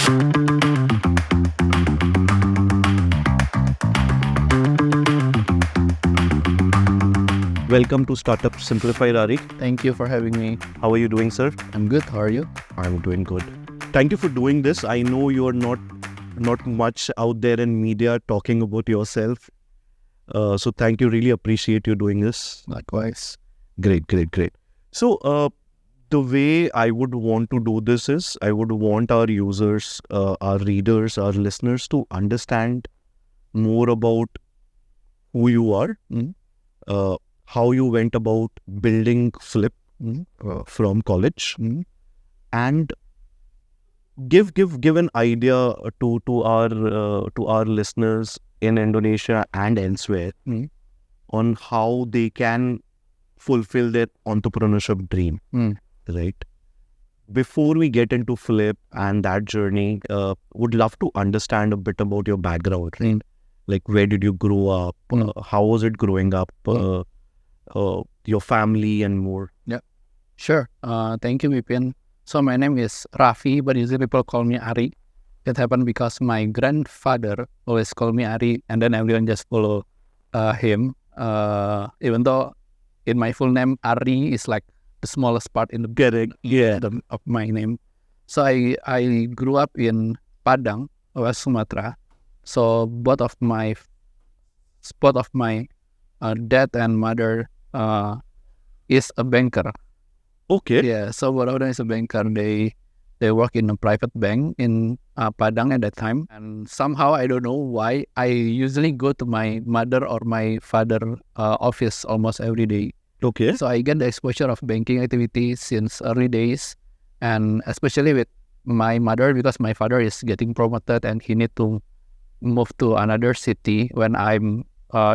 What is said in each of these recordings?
Welcome to Startup Simplified, Ari. Thank you for having me. How are you doing, sir? I'm good. How are you? I'm doing good. Thank you for doing this. I know you're not much out there in media talking about yourself. So thank you. Really appreciate you doing this. Likewise. Great. So the way I would want to do this is I would want our users, our readers, our listeners to understand more about who you are, how you went about building Flip from college, and give an idea to our listeners in Indonesia and elsewhere on how they can fulfill their entrepreneurship dream. Right. Before we get into Flip and that journey, would love to understand a bit about your background. Right? Like, where did you grow up? How was it growing up? Your family and more. Yeah, sure. Thank you, Bipin. So my name is Rafi, but usually people call me Ari. It happened because my grandfather always called me Ari, and then everyone just follow him. Even though in my full name, Ari is like the smallest part in the of my name. So I grew up in Padang, West Sumatra. So both of my dad and mother is a banker. Okay. Yeah, so both of them is a banker. They work in a private bank in Padang at that time. And somehow, I don't know why, I usually go to my mother or my father office almost every day. Okay. So I get the exposure of banking activities since early days, and especially with my mother, because my father is getting promoted and he need to move to another city when I'm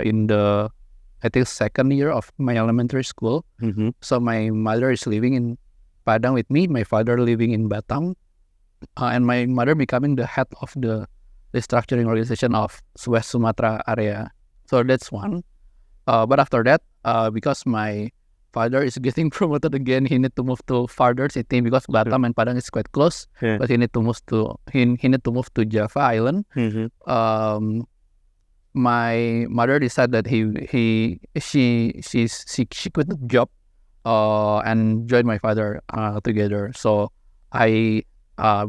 in the, I think, second year of my elementary school. So my mother is living in Padang with me, my father living in Batang, and my mother becoming the head of the restructuring organization of West Sumatra area. So that's one. But after that, because my father is getting promoted again, he need to move to farther city because Batam and Padang is quite close. Yeah. But he need to move to Java Island. My mother decided that she quit the job and joined my father together. So I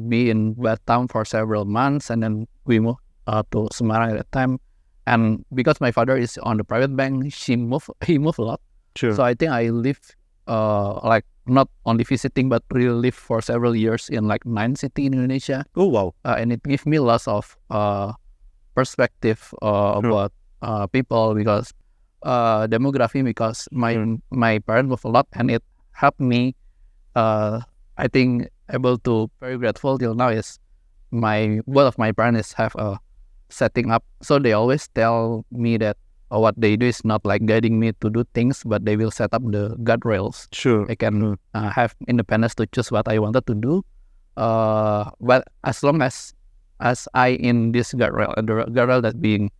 be in Batam for several months, and then we moved to Semarang at that time. And because my father is on the private bank, he moved a lot. Sure. So I think I lived like not only visiting but really lived for several years in like 9 cities in Indonesia. Oh wow. And it gave me lots of perspective about people, because demography, because my parents moved a lot, and it helped me. I think able to very grateful till now is both of my parents have a setting up. So they always tell me that what they do is not like guiding me to do things, but they will set up the guardrails. Sure. I can have independence to choose what I wanted to do. But as long as I in this guardrail, and the guardrail that being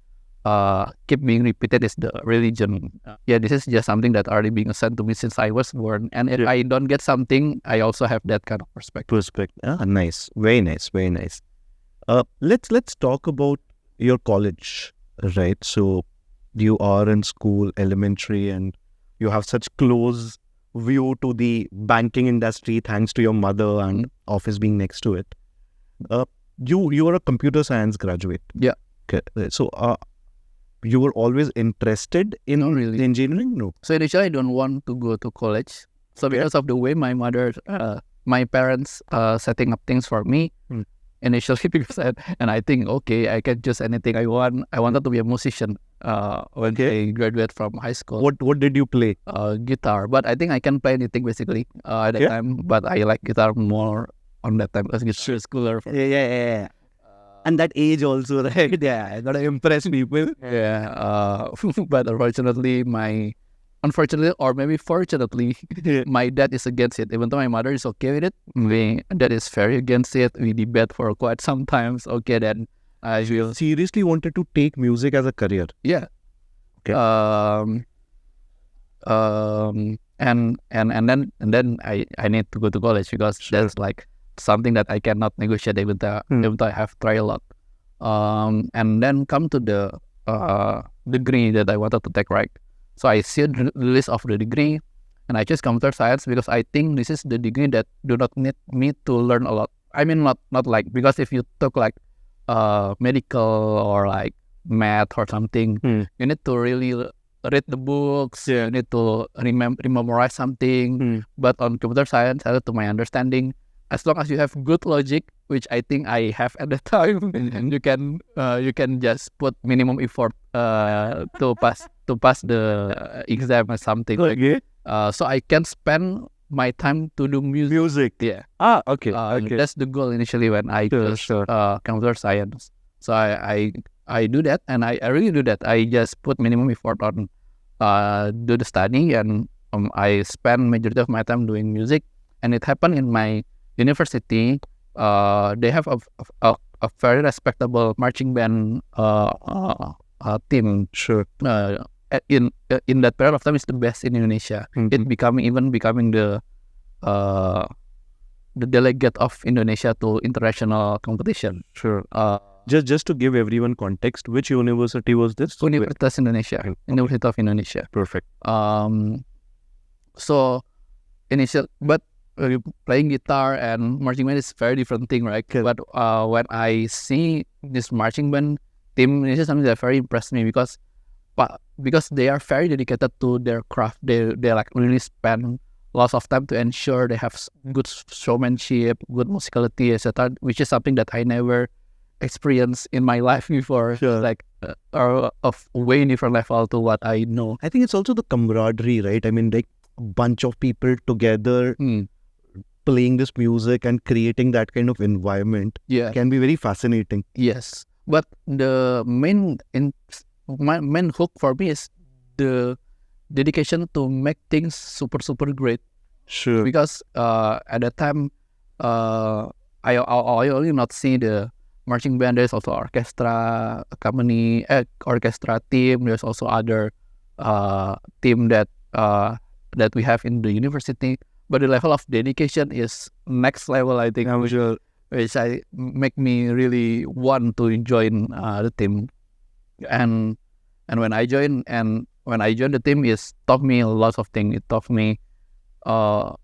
keep being repeated is the religion. This is just something that already being sent to me since I was born. And if I don't get something, I also have that kind of perspective. Nice. Very nice. Let's talk about your college, right? So you are in school, elementary, and you have such close view to the banking industry thanks to your mother and office being next to it. You are a computer science graduate. Yeah. Okay. So you were always interested in Not really. engineering? No. So initially I don't want to go to college. So because of the way my parents setting up things for me, initially, because I think, okay, I can choose anything I want. I wanted to be a musician when I graduated from high school. What did you play? Guitar, but I think I can play anything basically at that time. But I like guitar more on that time because guitar is cooler. Yeah. And that age also, right? Yeah, I gotta impress people. Yeah, but unfortunately, or maybe fortunately, my dad is against it. Even though my mother is okay with it, my dad is very against it. We debate for quite some times. Okay, then I will seriously wanted to take music as a career. Yeah. Okay. And then I need to go to college because that's like something that I cannot negotiate even though I have tried a lot. And then come to the degree that I wanted to take, right? So I see the list of the degree, and I choose computer science because I think this is the degree that do not need me to learn a lot. I mean, not like, because if you took like medical or like math or something, you need to really read the books. You need to memorize something. But on computer science, to my understanding, as long as you have good logic, which I think I have at the time, you can just put minimum effort to pass the exam or something. Okay. So I can spend my time to do music. Yeah. Okay. Okay. That's the goal initially when I chose computer science. So I do that, and I really do that. I just put minimum effort on do the study, and I spend majority of my time doing music. And it happened in my university. They have a very respectable marching band team. Sure. In that period of time, it's the best in Indonesia. It becoming the delegate of Indonesia to international competition. Sure. Just to give everyone context, which university was this? Universitas Indonesia, University of Indonesia. Perfect. So initial, but playing guitar and marching band is very different thing, right? Okay. But when I see this marching band team, this is something that very impressed me because they are very dedicated to their craft. They like really spend lots of time to ensure they have good showmanship, good musicality, etc., which is something that I never experienced in my life before. Sure. Like of way different level to what I know. I think it's also the camaraderie, right? I mean, like a bunch of people together playing this music and creating that kind of environment can be very fascinating. Yes, but the main hook for me is the dedication to make things super great. Sure. Because at that time, I only not see the marching band. There's also orchestra company, orchestra team. There's also other team that we have in the university. But the level of dedication is next level, I think. Sure. Which make me really want to join the team. And when I joined the team, it taught me a lot of things. It taught me what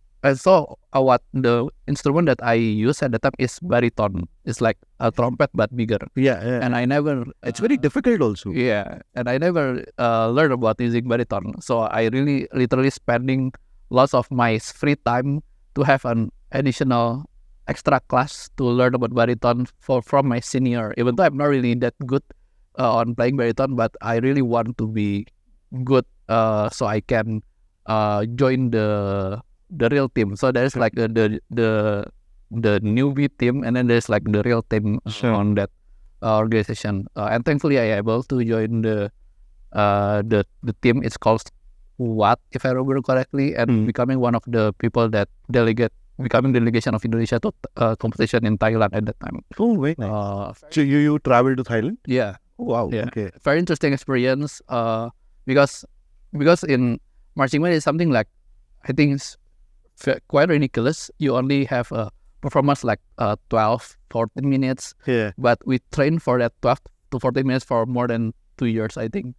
the instrument that I use at the time is baritone. It's like a trumpet but bigger. Yeah. And I never. It's very difficult also. Yeah, and I never learned about using baritone. So I really literally spending lots of my free time to have an additional extra class to learn about baritone from my senior. Even though I'm not really that good on playing baritone, but I really want to be good so I can join the real team. So there's like the newbie team, and then there's like the real team on that organization. And thankfully I able to join the team. It's called What, if I remember correctly, and becoming one of the people that becoming delegation of Indonesia to competition in Thailand at that time. Oh, very nice. So you traveled to Thailand? Yeah. Oh, wow. Yeah. Okay. Very interesting experience. Because in marching band is something like, I think it's quite ridiculous. You only have a performance like 12, 14 minutes. Yeah. But we train for that 12 to 14 minutes for more than 2 years, I think.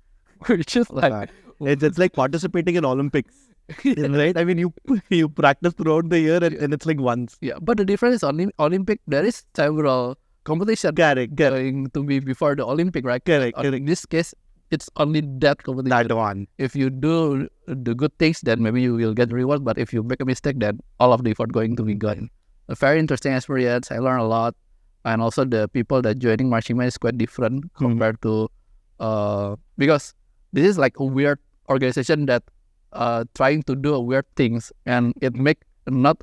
Which is like... It's like participating in Olympics, right? I mean, you practice throughout the year and it's like once. Yeah, but the difference is on Olympic, there is several competitions going to be before the Olympic, right? Correct. In this case, it's only that competition. That one. If you do the good things, then maybe you will get reward. But if you make a mistake, then all of the effort going to be gone. A very interesting experience. I learned a lot, and also the people that joining marching band is quite different compared to because this is like a weird organization that trying to do weird things, and it make not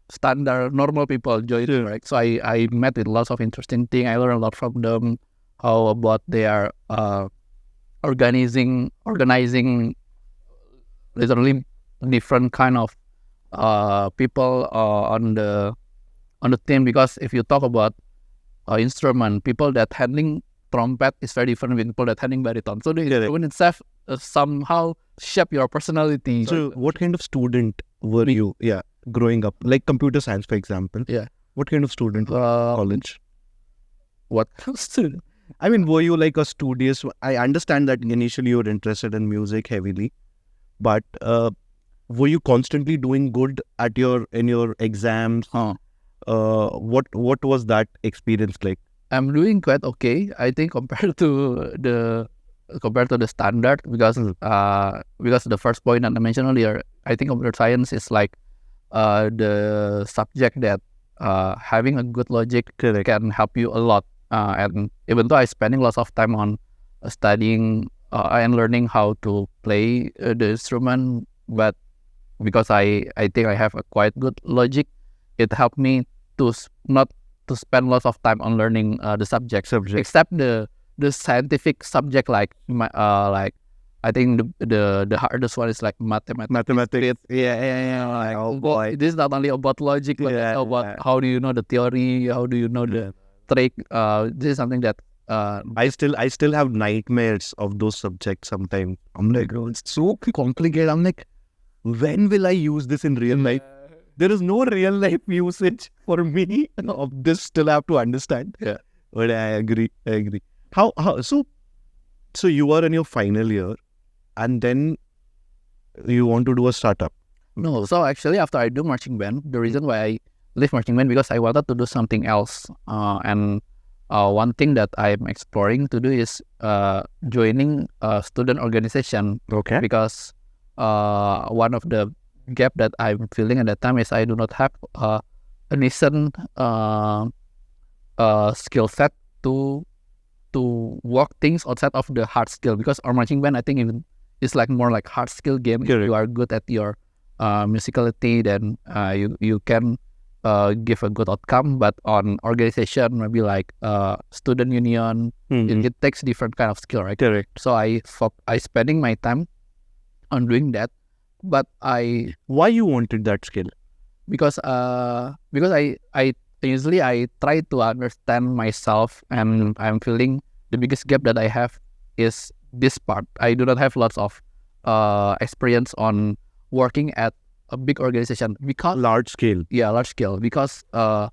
standard normal people join, right? So I met with lots of interesting things. I learned a lot from them, how about they are organizing literally different kind of people on the team. Because if you talk about instrument, people that handling trumpet is very different with people that handling baritone. So the instrument itself somehow shape your personality. So what kind of student were you? Yeah. growing up? Like computer science, for example. Yeah. What kind of student? College. What student? I mean, were you like a studious? I understand that initially you were interested in music heavily, but were you constantly doing good at in your exams? What was that experience like? I'm doing quite okay, I think, compared to the standard, because the first point that I mentioned earlier, I think computer science is like the subject that having a good logic can help you a lot. And even though I'm spending lots of time on studying and learning how to play the instrument, but because I think I have a quite good logic, it helped me to not to spend lots of time on learning the subject. Except the scientific subject, like I think the hardest one is like mathematics. Yeah. Like, Oh boy. This is not only about logic, but about how do you know the theory, how do you know the trick. This is something that I still have nightmares of those subjects sometimes. I'm like, oh, it's so complicated. I'm like, when will I use this in real life? There is no real life usage for me of this. Still have to understand. Yeah. But I agree. How so you are in your final year, and then you want to do a startup. No, so actually after I do marching band, the reason why I left marching band, because I wanted to do something else. And one thing that I'm exploring to do is joining a student organization. Okay. Because one of the gap that I'm feeling at that time is I do not have a decent skill set to work things outside of the hard skill, because our marching band, I think, even is like more like hard skill game. Correct. If you are good at your musicality, then you can give a good outcome. But on organization, maybe like student union, it takes different kind of skill, right? Correct. So I spending my time on doing that. But why you wanted that skill? Because I usually I try to understand myself, and I'm feeling the biggest gap that I have is this part. I do not have lots of experience on working at a big organization, because large scale. Yeah, large scale. Because I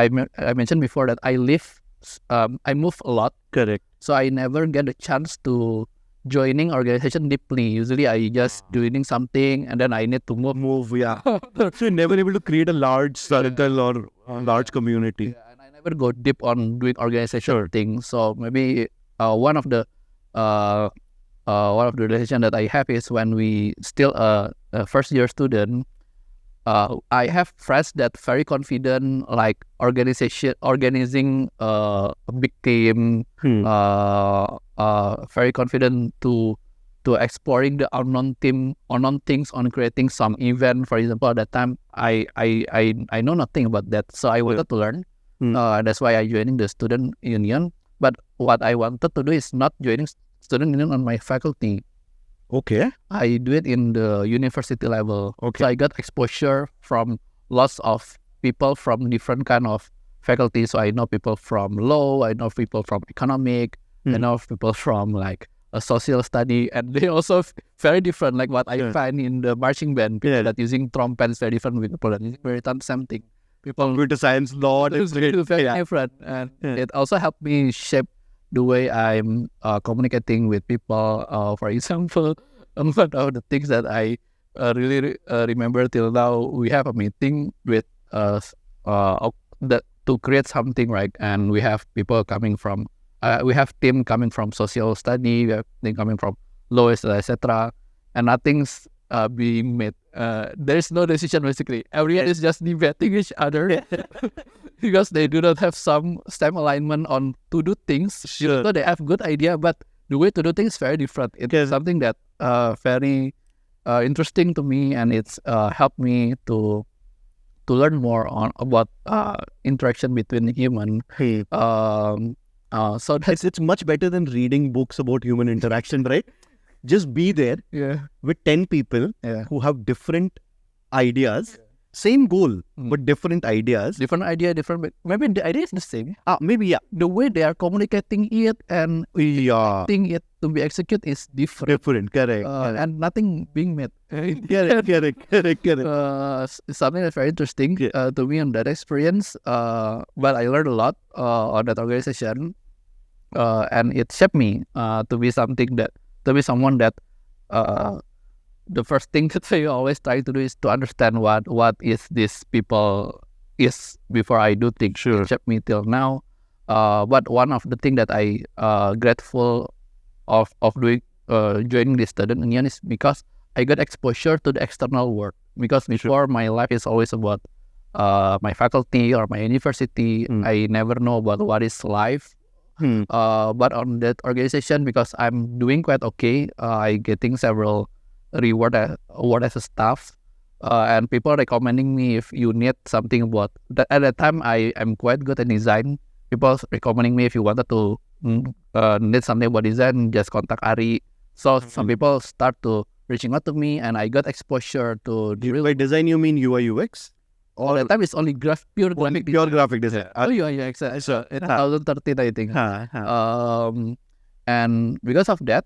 mentioned before that I move a lot. Correct. So I never get a chance to joining organization deeply. Usually I just doing something and then I need to move. Yeah. So you're never able to create a large circle or a large community. Yeah, and I never go deep on doing organization things. So maybe one of the relation that I have is when we still a first year student. I have friends that very confident, like organizing a big team, very confident to exploring the unknown things, on creating some event. For example, at that time, I know nothing about that, so I wanted to learn. That's why I joining the student union. But what I wanted to do is not joining student union on my faculty. Okay. I do it in the university level. Okay. So I got exposure from lots of people from different kind of faculties. So I know people from law, I know people from economic, I know people from like a social study, and they also very different. Like what I find in the marching band, people that using trumpet is very different with people that using very something. People computer science, law, is very different, and it also helped me shape the way I'm communicating with people. For example, one of the things that I really remember till now, we have a meeting with that to create something, right? And we have people coming from, we have team coming from social study, we have team coming from law, etc. And nothing's being made. There is no decision basically. Everyone is just debating each other. Because they do not have some stem alignment on to do things. So they have good idea, but the way to do things is very different. It's something that very interesting to me, and it's helped me to learn more about interaction between human. So it's much better than reading books about human interaction, right? Just be there with 10 people who have different ideas. same goal, but different ideas. Different idea, different. Maybe the idea is the same. Maybe, yeah. The way they are communicating it and think it to be executed is different. Correct. And nothing being made. Correct. Something that's very interesting to me on that experience. But I learned a lot on that organization, and it shaped me to be someone that the first thing that I always try to do is to understand what is this people is before I do things. Sure. It shaped me till now. But one of the things that I grateful of doing joining the student union is because I got exposure to the external world. Because before my life is always about my faculty or my university. I never know about what is life. But on that organization, because I'm doing quite okay, I getting several award as a staff, and people recommending me if you need something about that. At that time, I am quite good at design. People recommending me if you wanted to need something about design, just contact Ari. So some people start to reaching out to me, and I got exposure to By design, you mean UI UX? All the time it's only pure graphic design. Graphic design. Exactly. So in 2013, I think. And because of that,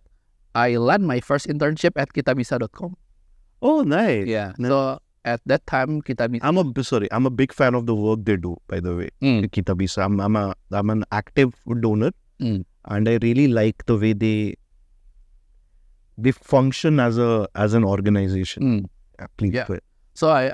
I landed my first internship at kitabisa.com. Oh, nice. Yeah. Nice. So at that time, Kitabisa. I'm a big fan of the work they do, by the way. Kitabisa. I'm an active donor, and I really like the way they function as an organization. Please. Yeah. So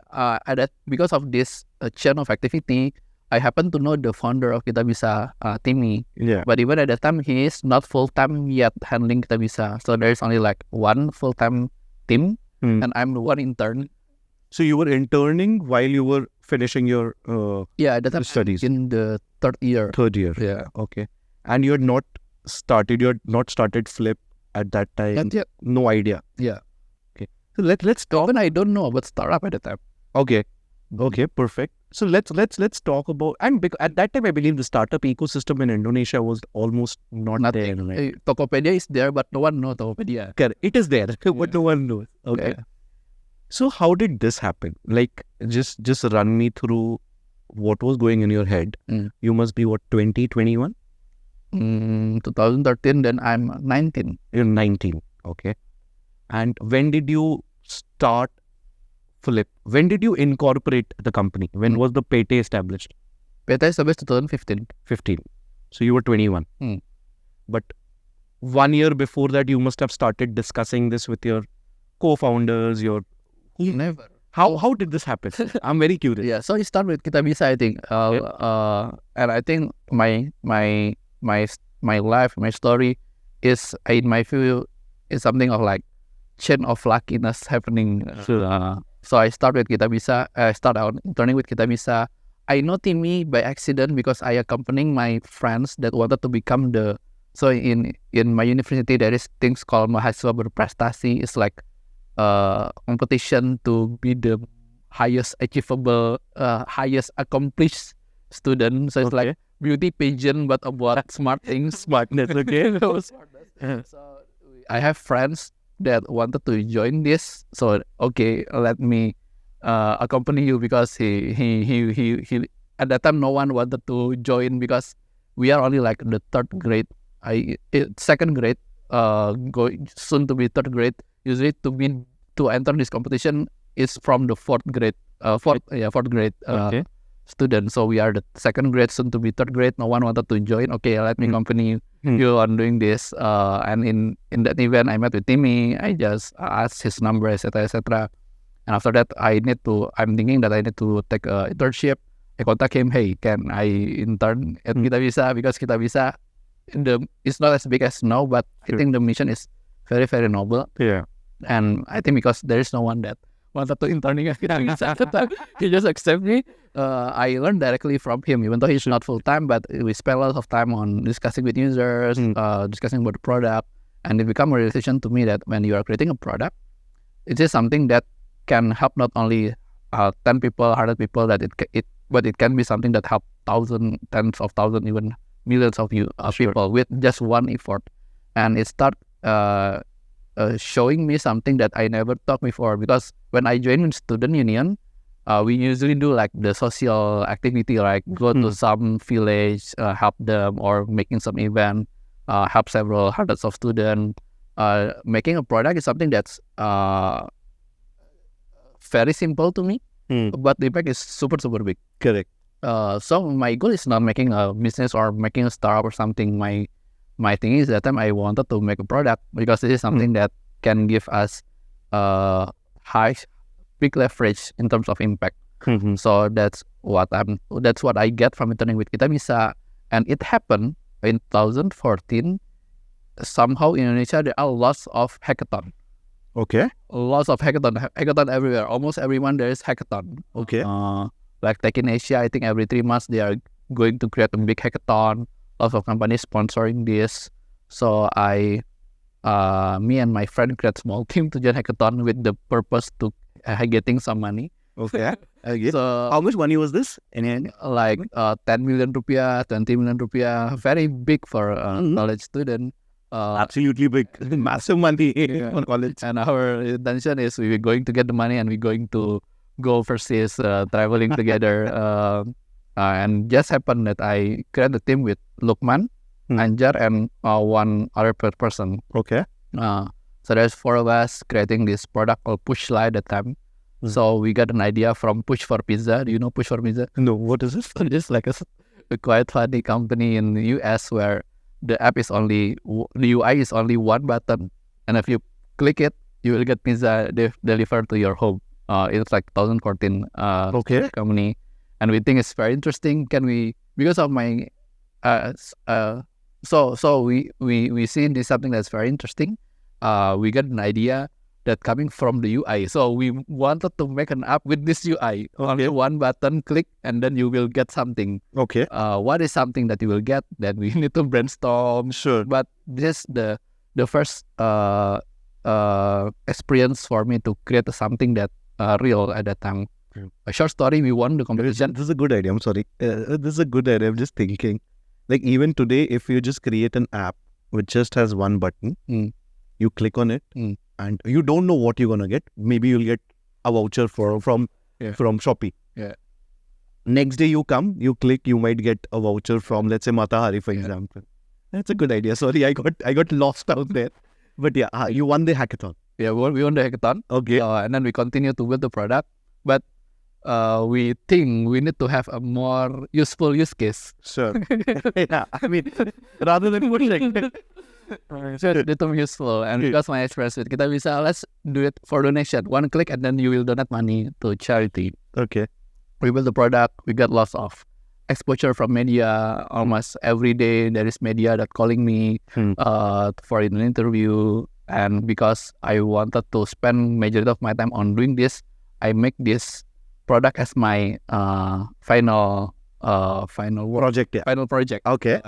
because of this chain of activity, I happen to know the founder of Kitabisa, Timmy. Yeah. But even at that time, he is not full-time yet handling Kitabisa. So there's only like one full-time team, and I'm the one intern. So you were interning while you were finishing your at that time studies? In the third year. Yeah. Okay. And you had not started Flip at that time? Not yet. No idea? Yeah. Okay. So let's talk. Even I don't know about startup at the time. Okay, perfect. So let's talk about, and at that time I believe the startup ecosystem in Indonesia was almost not there. Right? Tokopedia is there, but no one knows Tokopedia. Correct. It is there, but no one knows. Okay. Yeah. So how did this happen? Like, just run me through what was going in your head. You must be what, 20, 21? 2013. Then I'm 19. You're 19. Okay. And when did you start Flip? When did you incorporate the company? When was the Payte established? Payte established 2015. 15. So you were 21. But 1 year before that, you must have started discussing this with your co-founders, Never. How did this happen? I'm very curious. Yeah, so it started with Kitabisa, I think. And I think my life, my story is, in my view, is something of like chain of luckiness happening. So I started with Kitabisa. I started out interning with Kitabisa. I know Timmy by accident because I accompanying my friends that wanted to become so in my university there is things called mahasiswa berprestasi. It's like competition to be the highest achievable, highest accomplished student. So it's like beauty pageant, but about smart things. Smartness, okay. So I have friends that wanted to join this. So let me accompany you, because he at that time no one wanted to join because we are only like the third grade. Second grade, going soon to be third grade. Usually to enter this competition is from the fourth grade student. So we are the second grade, soon to be third grade. No one wanted to join. Okay, let me accompany you on doing this. And in that event, I met with Timmy. I just asked his number, etc., etc. And after that, I'm thinking that I need to take an internship. I contact him. Hey, can I intern at Kitabisa? Because Kitabisa, it's not as big as now, but I think the mission is very, very noble. Yeah. And I think because there is no one that wanted to interning at Kitabisa at the time, he just accepted me. I learned directly from him, even though he's not full-time, but we spend a lot of time on discussing with users, discussing about the product, and it became a realization to me that when you are creating a product, it is something that can help not only 10 people, 100 people, but it can be something that help thousands, tens of thousands, even millions of people with just one effort. And it started showing me something that I never thought before, because when I joined student union, we usually do like the social activity, like go to some village, help them, or making some event, help several hundreds of students. Making a product is something that's very simple to me, but the impact is super big. Correct. So my goal is not making a business or making a startup or something. My thing is that time I wanted to make a product because this is something that can give us big leverage in terms of impact. So that's what I get from interning with Kita Bisa, and it happened in 2014. Somehow in Indonesia there are lots of hackathon. Okay. Lots of hackathon everywhere. Almost everyone there is hackathon. Okay. Like Tech in Asia, I think every 3 months they are going to create a big hackathon. Lots of companies sponsoring this. So me and my friend create small team to join hackathon with the purpose to getting some money. Okay. So how much money was this? Like 10 million rupiah, 20 million rupiah, very big for a college student. Absolutely big, massive money for college. And our intention is we're going to get the money and we're going to go overseas, traveling together. And just happened that I created a team with Lukman, Anjar, and one other person. Okay. So there's 4 of us creating this product called Pushla at the time. So we got an idea from Push for Pizza. Do you know Push for Pizza? No, what is this? It's like a quite funny company in the US where the app is the UI is only one button, and if you click it, you will get pizza delivered to your home. It's like 2014 company, and we think it's very interesting. Because of my so we see this something that's very interesting. We got an idea that coming from the UI. So we wanted to make an app with this UI. Only one button, click, and then you will get something. Okay. What is something that you will get? Then we need to brainstorm. Sure. But this the first experience for me to create something that real at that time. A short story, we won the competition. This is a good idea. I'm sorry. This is a good idea. I'm just thinking. Like even today, if you just create an app which just has one button, you click on it, and you don't know what you're gonna get. Maybe you'll get a voucher from Shopee. Yeah. Next day you come, you click, you might get a voucher from, let's say, Matahari, for example. That's a good idea. Sorry, I got lost out there. But yeah, you won the hackathon. Yeah, we won the hackathon. Okay. And then we continue to build the product, but we think we need to have a more useful use case. Sure. Yeah, I mean, rather than pushing. So it become useful, and because my experience with Kita Bisa, let's do it for donation. One click and then you will donate money to charity. Okay. We build the product. We get lots of exposure from media. Almost every day there is media that calling me for an interview. And because I wanted to spend majority of my time on doing this, I make this product as my final project. Yeah. Final project. Okay.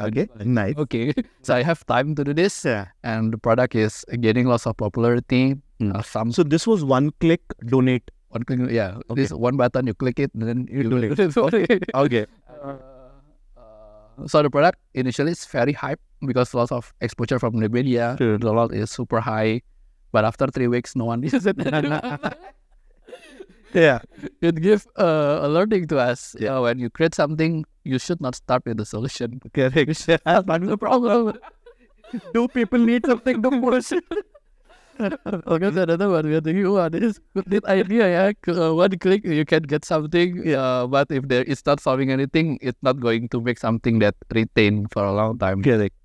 Nice. Okay. So I have time to do this. Yeah. And the product is getting lots of popularity. So this was one click donate. One click, yeah. Okay. This one button, you click it, and then you donate. Okay. So the product initially is very hype because lots of exposure from the media. Sure. The lot is super high, but after 3 weeks, no one uses it. Yeah. It gives a learning to us. When you create something, you should not start with the solution. Correct. That's the problem. Do people need something to push? Okay, so another one we are thinking, this is good idea, yeah. One click you can get something, but if it's not solving anything, it's not going to make something that retain for a long time. Correct.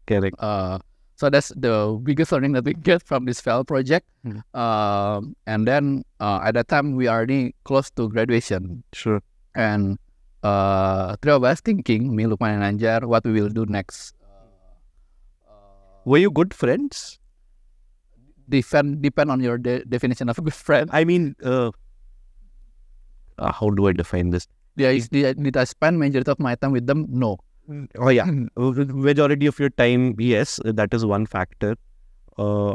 So that's the biggest learning that we get from this failed project. And then at that time we are already close to graduation. Sure. And 3 of us thinking, me, Lukman, and Anjar, what we will do next. Were you good friends? Depend on your definition of a good friend. I mean, how do I define this? Did I spend majority of my time with them? No. Oh yeah, majority of your time, yes, that is one factor. I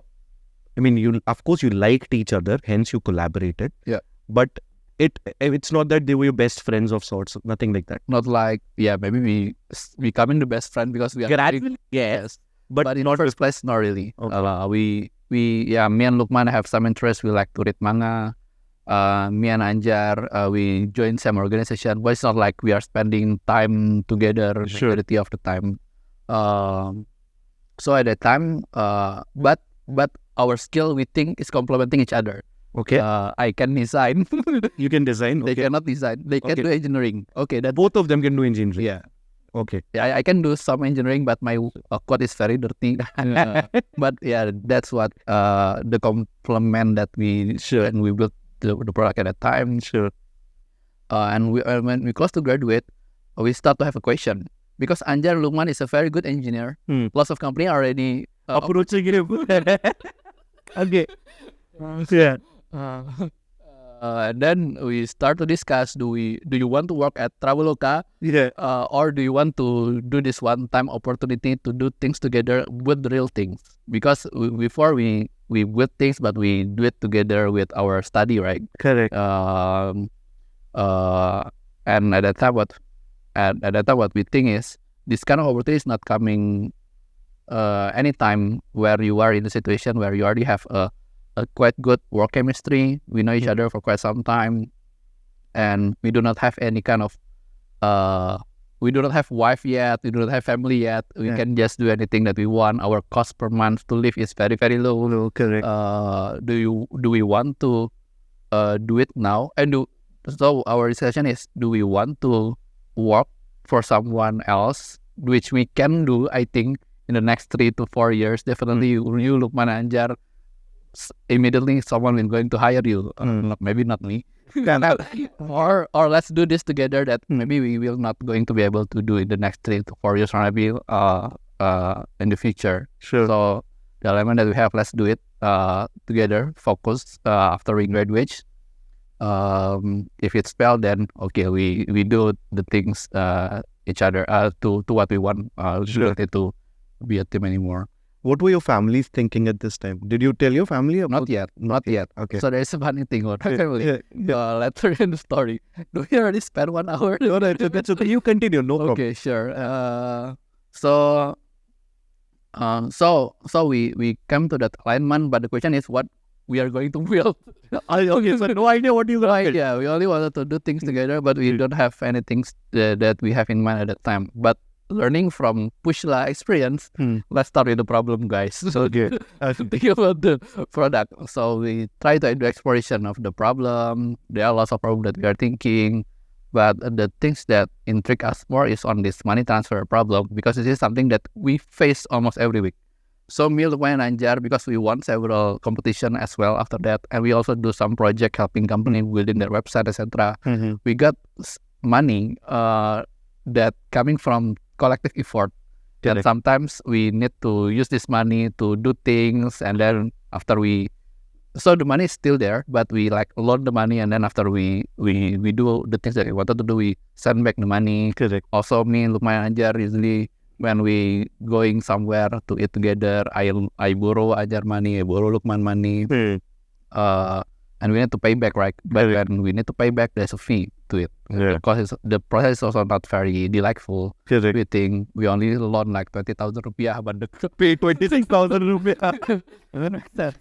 mean, you liked each other, hence you collaborated. Yeah. But it's not that they were your best friends of sorts, nothing like that. Not like, maybe we becoming the best friend because we are gradually, yes. But in the first place, not really. Okay. Me and Lukman have some interest. We like to read manga. me and Anjar, we joined some organization, but it's not like we are spending time together majority of the time. So at that time, but our skill we think is complementing each other. Okay. I can design. You can design. They Okay. cannot design. They can do engineering. Okay, that Both of them can do engineering. yeah. Okay. Yeah, I can do some engineering, but my code is very dirty. But yeah, that's what the complement that we and we built the product at that time. Sure. And when we close to graduate, we start to have a question because Anjar Lukman is a very good engineer. Lots of company already approaching him. Okay. Yeah. And then we start to discuss: do you want to work at Traveloka? Yeah. Or do you want to do this one-time opportunity to do things together with the real things? Because before we build things, but we do it together with our study, right? Correct. And at that time, what we think is this kind of opportunity is not coming anytime where you are in a situation where you already have a quite good work chemistry. We know each other for quite some time, and we do not have any kind of we do not have wife yet, we do not have family yet. We can just do anything that we want. Our cost per month to live is very, very low. Correct. Do we want to do it now? So our discussion is, do we want to work for someone else, which we can do, I think, in the next 3 to 4 years. Definitely you Lukman Anjar, immediately someone is going to hire you. Maybe not me. or let's do this together that maybe we will not going to be able to do in the next 3 to 4 years, or maybe in the future. Sure. So the element that we have, let's do it together, focus after we graduate. If it's failed, then okay, we do the things each other to what we want. Sure. To be a team anymore. What were your families thinking at this time? Did you tell your family about? Not yet. Okay. So there's a funny thing about my family. Later in the story, do we already spend 1 hour? No, that's okay. You continue. No problem. Okay, sure. So we come to that alignment, but the question is what we are going to build. Okay, so no idea what you guys. Yeah, we only wanted to do things together, but we don't have anything that we have in mind at that time. But learning from Pushla experience, let's start with the problem, guys. So Okay. think about the product. So we try to do exploration of the problem. There are lots of problems that we are thinking, but the things that intrigue us more is on this money transfer problem, because this is something that we face almost every week. So me, Lukman, and Anjar, because we won several competition as well after that, and we also do some project helping company building their website, etc. We got money that coming from collective effort. And sometimes we need to use this money to do things, and then after so the money is still there, but we like loan the money, and then after we do the things that we wanted to do, we send back the money. Correct. Also me and Lukman Anjar, usually when we going somewhere to eat together, I borrow Anjar money, I borrow Lukman money, and we need to pay back, right? But when we need to pay back, there's a fee to it. Because the process is also not very delightful. Correct. We think we only loan like 20,000 rupiah, but the Pay 26,000 rupiah.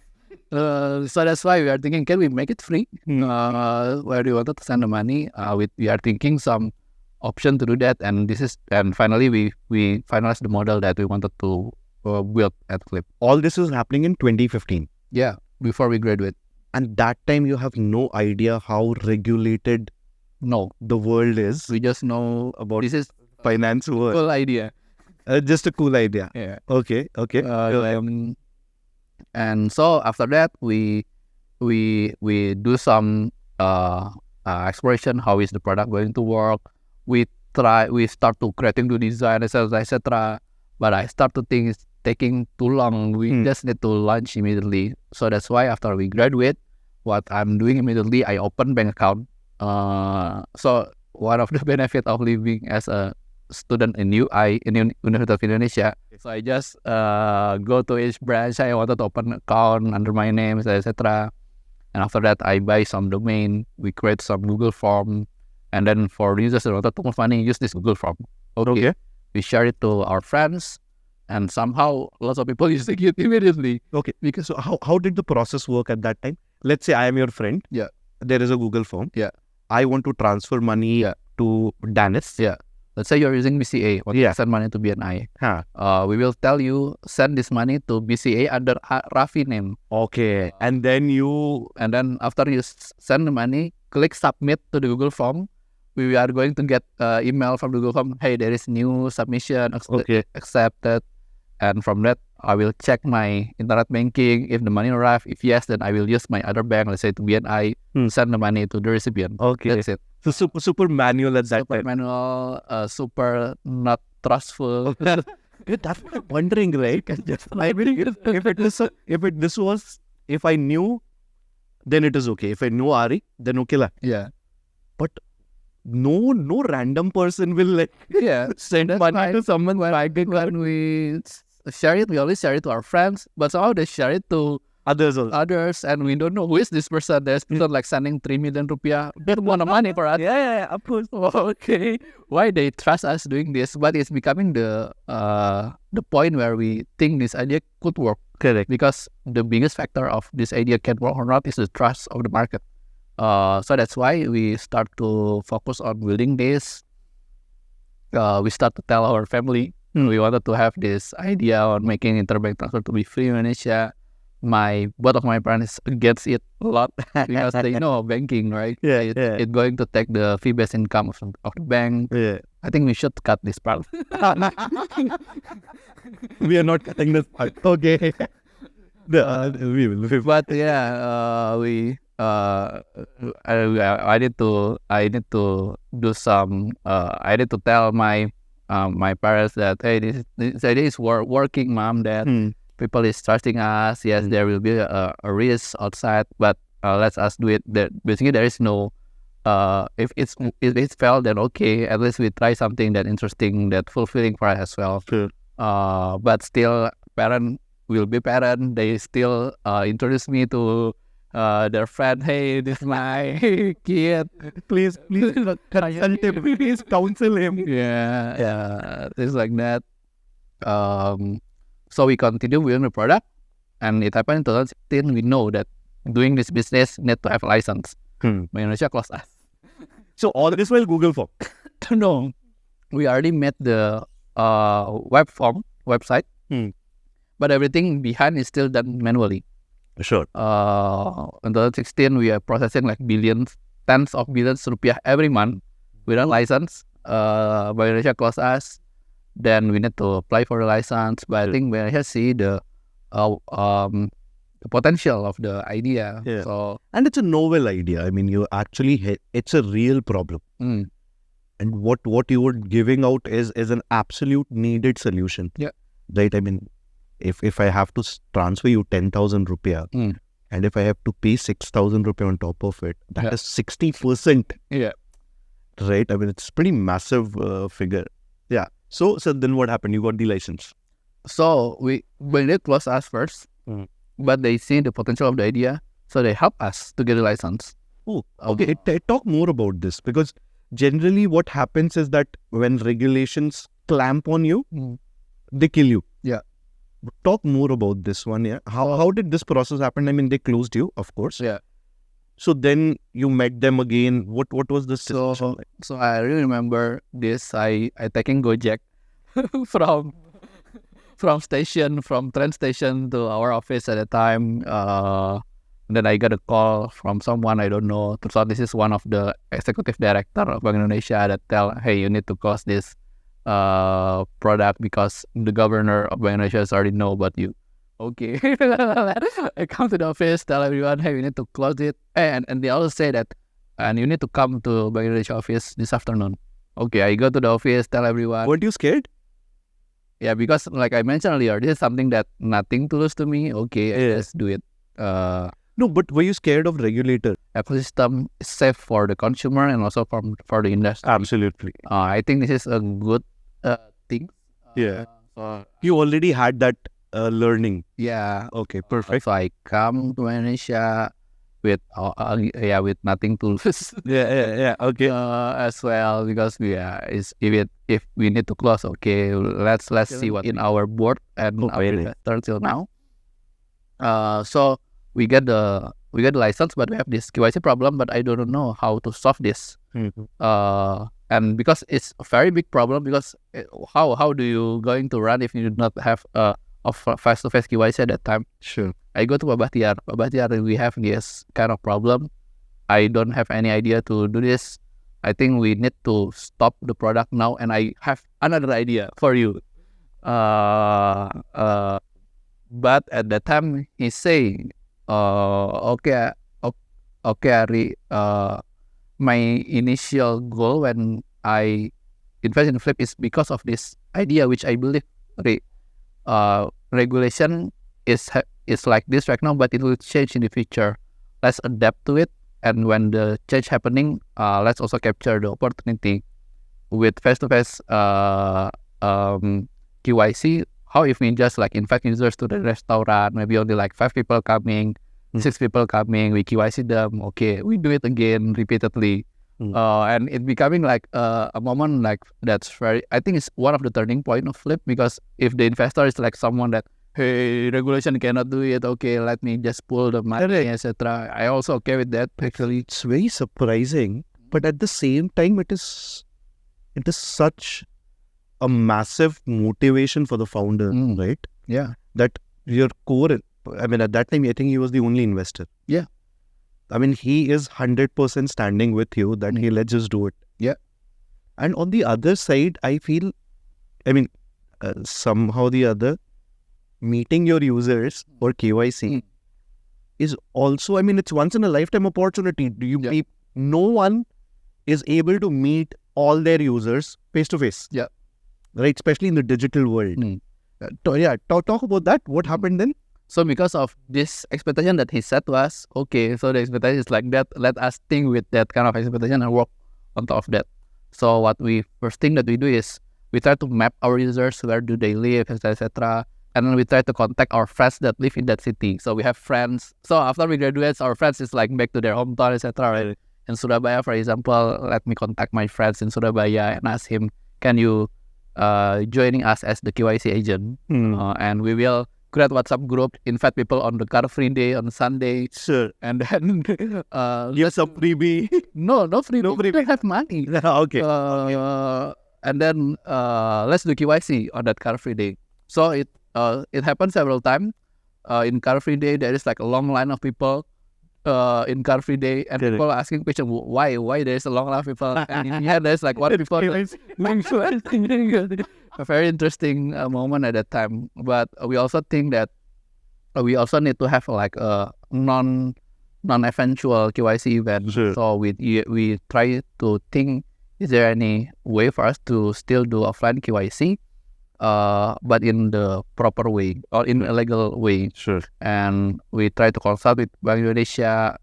So that's why we are thinking, can we make it free? Where we wanted to send the money, we are thinking some option to do that, and finally we finalized the model that we wanted to build at Flip. All this is happening in 2015. Yeah, before we graduate. And that time you have no idea how regulated the world is. We just know about this is finance world. Cool idea. Just a cool idea. Yeah. Okay. And so after that we do some exploration. How is the product going to work? We start to creating the design, etc. But I start to think it's taking too long. We just need to launch immediately. So that's why after we graduate, what I'm doing immediately, I open bank account. So one of the benefit of living as a student in UI in University of Indonesia. So I just go to each branch. I wanted to open account under my name, etc. And after that, I buy some domain. We create some Google form. And then for users that wanted to move money, use this Google form. Okay. We share it to our friends, and somehow lots of people using it immediately. Okay. So how did the process work at that time? Let's say I am your friend. Yeah. there is a Google form. Yeah. I want to transfer money to Dennis. Yeah. Let's say you're using BCA. Want to send money to BNI. We will tell you send this money to BCA under Rafi name. Okay. And then after you send the money, click submit to the Google form. We are going to get email from the Google form. Hey, there is new submission accepted. And from that, I will check my internet banking. If the money arrives, if yes, then I will use my other bank, let's say to BNI, send the money to the recipient. Okay. That's it. So super manual at that Super time. manual, super not trustful. That's what I'm wondering, right? I mean, if I knew, then it is okay. If I know Ari, then okay lah. Yeah. But no random person will send money to someone. When we share it, we always share it to our friends, but somehow they share it to others, and we don't know who is this person. There's people like sending 3 million rupiah. They want money for us. Yeah, of course. Okay, why they trust us doing this? But it's becoming the point where we think this idea could work. Correct. Because the biggest factor of this idea can work or not is the trust of the market. So that's why we start to focus on building this. We start to tell our family we wanted to have this idea on making interbank transfer to be free in Indonesia. Both of my parents against it a lot because they know banking, right? It's going to take the fee-based income of the bank. Yeah. I think we should cut this part. We are not cutting this part. Okay. We will. But I need to do some. I need to tell my parents that hey, this idea is working, mom. That people is trusting us. Yes, there will be a risk outside, but let's us do it. Basically, there is no. If it's failed, then okay. At least we try something that interesting, that fulfilling for us as well. Sure. But still, parent will be parent. They still introduce me to their friend. Hey, this is my kid. Please consult him. Please counsel him. Yeah, things like that. So we continue building the product, and it happened in 2016. We know that doing this business need to have a license. Bank Indonesia closed us. So all this while Google form? No, we already made the website, but everything behind is still done manually. Sure. In 2016, we are processing like tens of billions rupiah every month without license. Bank Indonesia closed us. Then we need to apply for a license. But I think Bank Indonesia see the potential of the idea. Yeah. So, and it's a novel idea. I mean, it's a real problem. And what you were giving out is an absolute needed solution. Yeah. Right? I mean, if I have to transfer you 10,000 rupiah and if I have to pay 6,000 rupiah on top of it, that is 60%. Yeah. Right? I mean, it's pretty massive figure. Yeah. So then what happened? You got the license. So when they close us first, but they see the potential of the idea, so they help us to get a license. Oh, okay. Talk more about this, because generally what happens is that when regulations clamp on you, they kill you. Yeah. Talk more about this one. Yeah. How did this process happen? I mean, they closed you, of course. Yeah. So then you met them again. What was the situation like? So I really remember this. I taking Gojek from train station to our office at the time. Then I got a call from someone I don't know. Turns out this is one of the executive director of Bank Indonesia that tell, hey, you need to close this product because the governor of Bank Indonesia has already know about you. Okay. I come to the office, tell everyone, hey, we need to close it. And they also say that, and you need to come to Bank Indonesia office this afternoon. Okay, I go to the office, tell everyone. Weren't you scared? Yeah, because like I mentioned earlier, this is something that nothing to lose to me. Okay, let's do it. No, but were you scared of regulator? Ecosystem is safe for the consumer and also for the industry. Absolutely. I think this is a good thing. So you already had that learning. Yeah. Okay, perfect. So I come to Indonesia with nothing to lose. Yeah. Okay. As well, because if we need to close, okay, let's see what in our board and our investor till now. So we get the we got the license, but we have this KYC problem, but I don't know how to solve this. And because it's a very big problem, because how do you going to run if you do not have a face-to-face KYC at that time? Sure. I go to Pak Bahtiar, we have this kind of problem. I don't have any idea to do this. I think we need to stop the product now, and I have another idea for you. But at that time, he say, okay, Ari, my initial goal when I invest in Flip is because of this idea, which I believe regulation is like this right now, but it will change in the future. Let's adapt to it, and when the change happening, let's also capture the opportunity with face-to-face KYC. How if we just like invite users to the restaurant, maybe only like 5 people coming, 6 people coming, we KYC them, okay, we do it again repeatedly. And it becoming like a moment like that's very, I think it's one of the turning point of Flip, because if the investor is like someone that, hey, regulation cannot do it, okay, let me just pull the money, etc. I also okay with that. Actually, it's very surprising, but at the same time, it is such a massive motivation for the founder, right? Yeah. That your core, I mean, at that time, I think he was the only investor. Yeah. I mean, he is 100% standing with you that, hey, let's just do it. Yeah. And on the other side, I feel, I mean, somehow or the other, meeting your users for KYC is also, I mean, it's once in a lifetime opportunity. No one is able to meet all their users face to face. Yeah. Right, especially in the digital world. Talk about that. What happened then? So because of this expectation that he set to us, okay, so the expectation is like that, let us think with that kind of expectation and work on top of that. So first thing that we do is we try to map our users, where do they live, etc. And then we try to contact our friends that live in that city. So we have friends. So after we graduate, our friends is like back to their hometown, etc. Right? In Surabaya, for example, let me contact my friends in Surabaya and ask him, can you joining us as the KYC agent? And we will create WhatsApp group, invite people on the Car Free Day on Sunday. Sure. And then give some freebie. No freebie. No freebie. We don't have money. Okay. And then let's do KYC on that Car Free Day. So it happened several times. In Car Free Day, there is like a long line of people in Car Free Day, and people are asking question, why there is a long line of people, and in the end there's like one people. A very interesting moment at that time. But we also think that we also need to have like a non-eventual KYC event. Sure. So we try to think, is there any way for us to still do offline KYC, but in the proper way or in a legal way? Sure. And we try to consult with Bank Indonesia.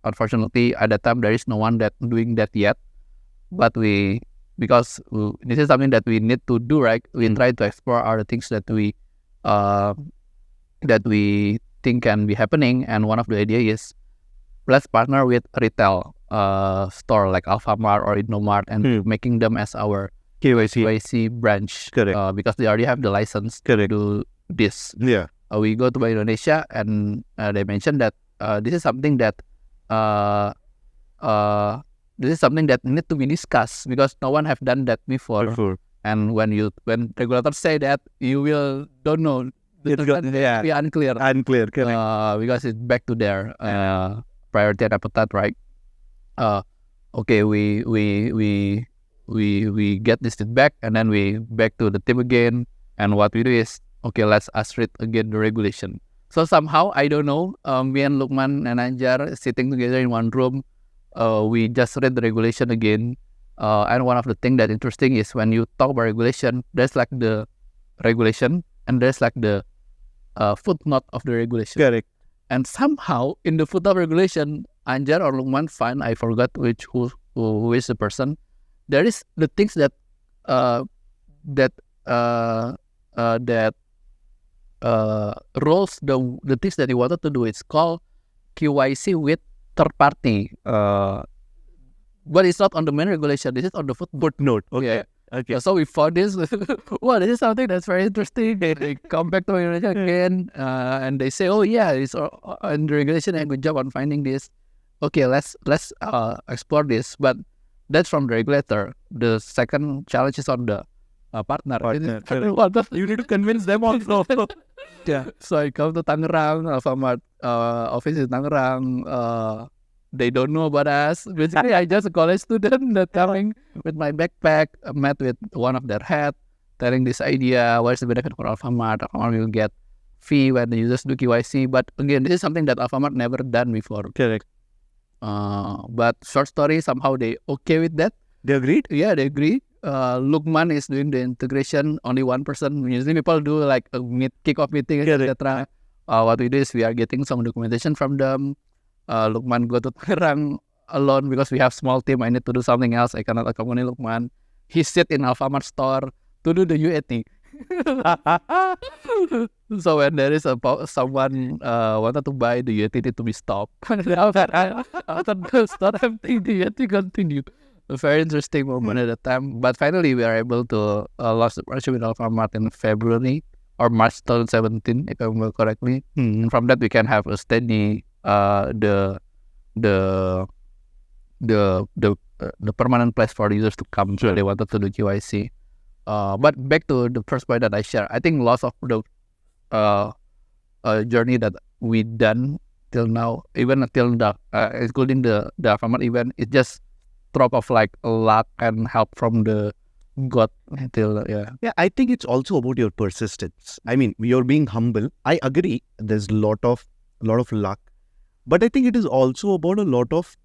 Unfortunately, at that time there is no one that doing that yet. But because this is something that we need to do, right? We try to explore other things that we think can be happening. And one of the idea is, let's partner with retail store like Alfamart or Indomart and making them as our KYC branch. Correct. Because they already have the license to do this. Yeah. We go to Bank Indonesia, and they mentioned that this is something that need to be discussed, because no one have done that before. And when regulators say that, you will don't know. Be unclear. Unclear, correct. Because it's back to their priority and appetite, right? Okay, we get this feedback, and then we back to the team again. And what we do is, okay, let's us read again the regulation. So somehow, I don't know, me and Lukman and Anjar sitting together in one room, we just read the regulation again. And one of the things that interesting is when you talk about regulation, there's like the regulation and there's like the footnote of the regulation. Correct. And somehow in the footnote regulation, Anjar or Lukman, fine, I forgot who is the person. There is the things that roles, the things that he wanted to do. It's called KYC with third party. But it's not on the main regulation. This is on the footnote. Okay. Yeah. Okay. So we found this. Well, this is something that's very interesting. They come back to Indonesia again, and they say, "Oh yeah, it's in the regulation and good job on finding this. Okay, let's explore this." But that's from the regulator. The second challenge is on the partner. You need to convince them also. Yeah. So I come to Tangerang, Alfamart office in Tangerang. They don't know about us. Basically, I just a college student that coming with my backpack, met with one of their head, telling this idea, what's the benefit for Alfamart? Alfamart will get fee when the users do KYC. But again, this is something that Alfamart never done before. Correct. But short story, somehow they okay with that. They agreed? Yeah, they agree. Lukman is doing the integration, only one person. Usually people do like a kick-off meeting, etc. What we do is we are getting some documentation from them. Lukman go to Tangerang alone because we have small team. I need to do something else. I cannot accompany Lukman. He sit in Alfamart store to do the UAT. So when there is someone wanted to buy the UAT to be stopped. after the store empty, the UAT continue. A very interesting moment at the time. But finally, we are able to launch the partnership with Alfamart in February or March 2017, if I remember correctly. And from that, we can have a steady the permanent place for users to come. So they wanted to do KYC. But back to the first point that I share, I think lots of the journey that we done till now, even until including the Alfamart event, it just drop of like luck and help from the God until Yeah, I think it's also about your persistence. I mean, you're being humble. I agree. There's a lot of luck, but I think it is also about a lot of,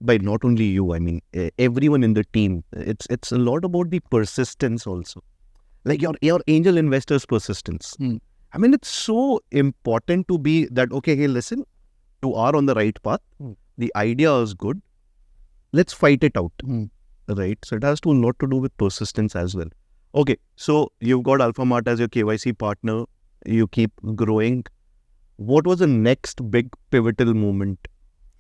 by not only you, I mean, everyone in the team. It's a lot about the persistence also, like your angel investors' persistence. I mean, it's so important to be that, okay, hey, listen, you are on the right path. The idea is good. Let's fight it out. Right? So it has a lot to do with persistence as well. Okay, so you've got Alfamart as your KYC partner. You keep growing. What was the next big pivotal moment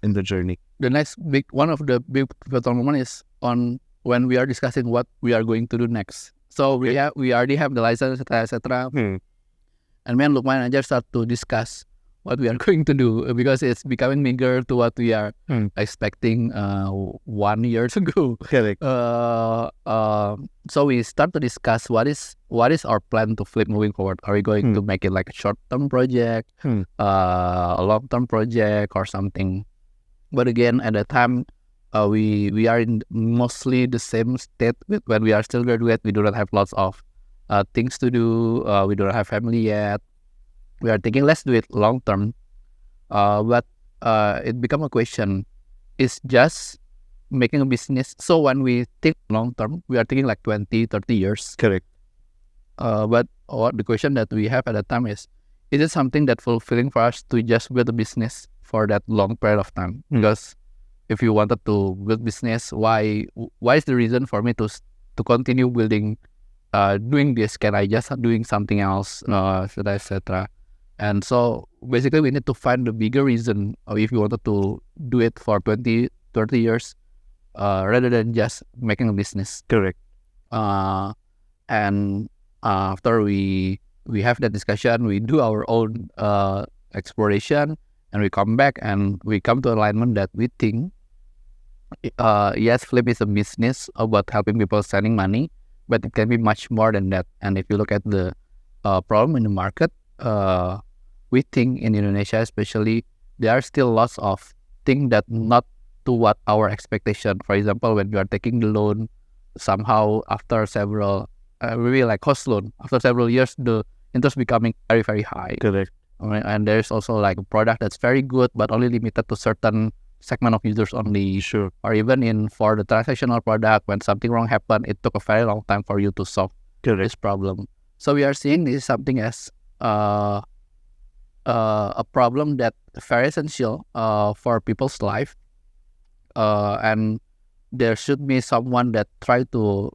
in the journey? The next one of the big pivotal moment is on when we are discussing what we are going to do next. So we already have the license, etc. And me and Lukman and I just start to discuss what we are going to do because it's becoming bigger to what we are expecting 1 year ago. Correct. So we start to discuss what is our plan to flip moving forward. Are we going to make it like a short-term project, a long-term project or something? But again, at the time, we are in mostly the same state when we are still graduate. We do not have lots of things to do. We don't have family yet. We are thinking, let's do it long term. But it become a question, is just making a business. So when we think long term, we are thinking like 20, 30 years. Correct. But the question that we have at that time is it something that fulfilling for us to just build a business for that long period of time? Because if you wanted to build business, why is the reason for me to continue building, doing this? Can I just doing something else, etc. And so basically we need to find the bigger reason if you wanted to do it for 20, 30 years rather than just making a business. Correct. And after we have that discussion, we do our own exploration, and we come back and we come to alignment that we think, yes, Flip is a business about helping people sending money, but it can be much more than that. And if you look at the problem in the market, we think in Indonesia especially, there are still lots of things that not to what our expectation. For example, when you are taking the loan, somehow after several, really like cost loan, after several years, the interest becoming very, very high. Correct. And there's also like a product that's very good, but only limited to certain segment of users only. Sure. Or even for the transactional product, when something wrong happened, it took a very long time for you to solve this problem. So we are seeing this something as a problem that very essential for people's life, and there should be someone that try to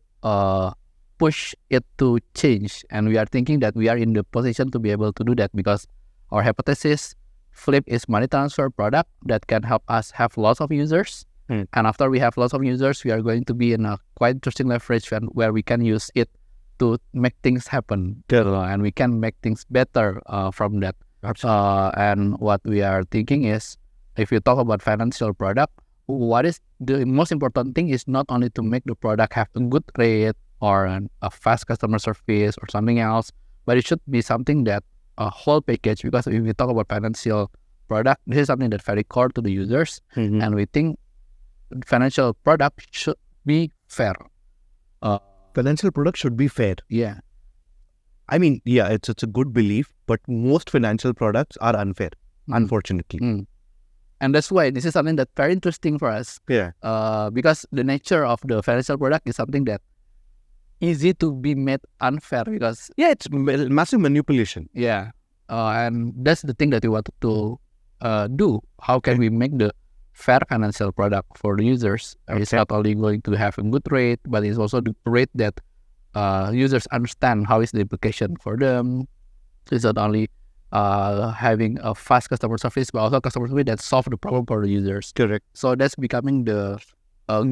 push it to change. And we are thinking that we are in the position to be able to do that because our hypothesis, Flip is money transfer product that can help us have lots of users, Hmm. And after we have lots of users, we are going to be in a quite interesting leverage where we can use it to make things happen. And we can make things better from that. And what we are thinking is, if you talk about financial product, what is the most important thing is not only to make the product have a good rate or a fast customer service or something else, but it should be something that a whole package. Because if we talk about financial product, this is something that's very core to the users, and we think financial product should be fair. Financial product should be fair. Yeah. I mean, yeah, it's a good belief, but most financial products are unfair, unfortunately. And that's why this is something that's very interesting for us. Yeah. Because the nature of the financial product is something that easy to be made unfair, because it's massive manipulation. Yeah. And that's the thing that we wanted to do. How can we make the fair financial product for the users? It's not only going to have a good rate, but it's also the rate that users understand how is the implication for them. It's not only having a fast customer service, but also customer service that solve the problem for the users. Correct. So that's becoming the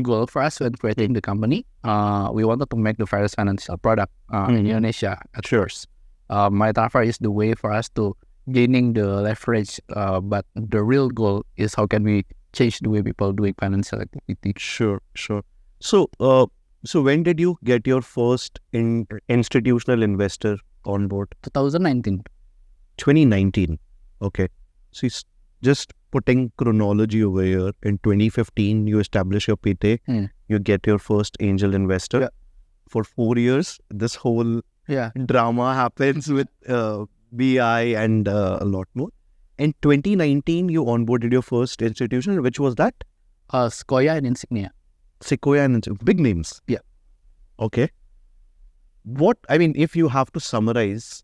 goal for us when creating the company. We wanted to make the fairest financial product in Indonesia at first. Money transfer is the way for us to gaining the leverage, but the real goal is how can we change the way people doing financial activity. Sure. So when did you get your first institutional investor on board? 2019. 2019. Okay. So it's just putting chronology over here. In 2015, you establish your PT. You get your first angel investor. Yeah. For 4 years, this whole drama happens with BI and a lot more. In 2019, you onboarded your first institution. Which was that? Sequoia and Insignia. Sequoia and big names. Yeah. Okay. If you have to summarize,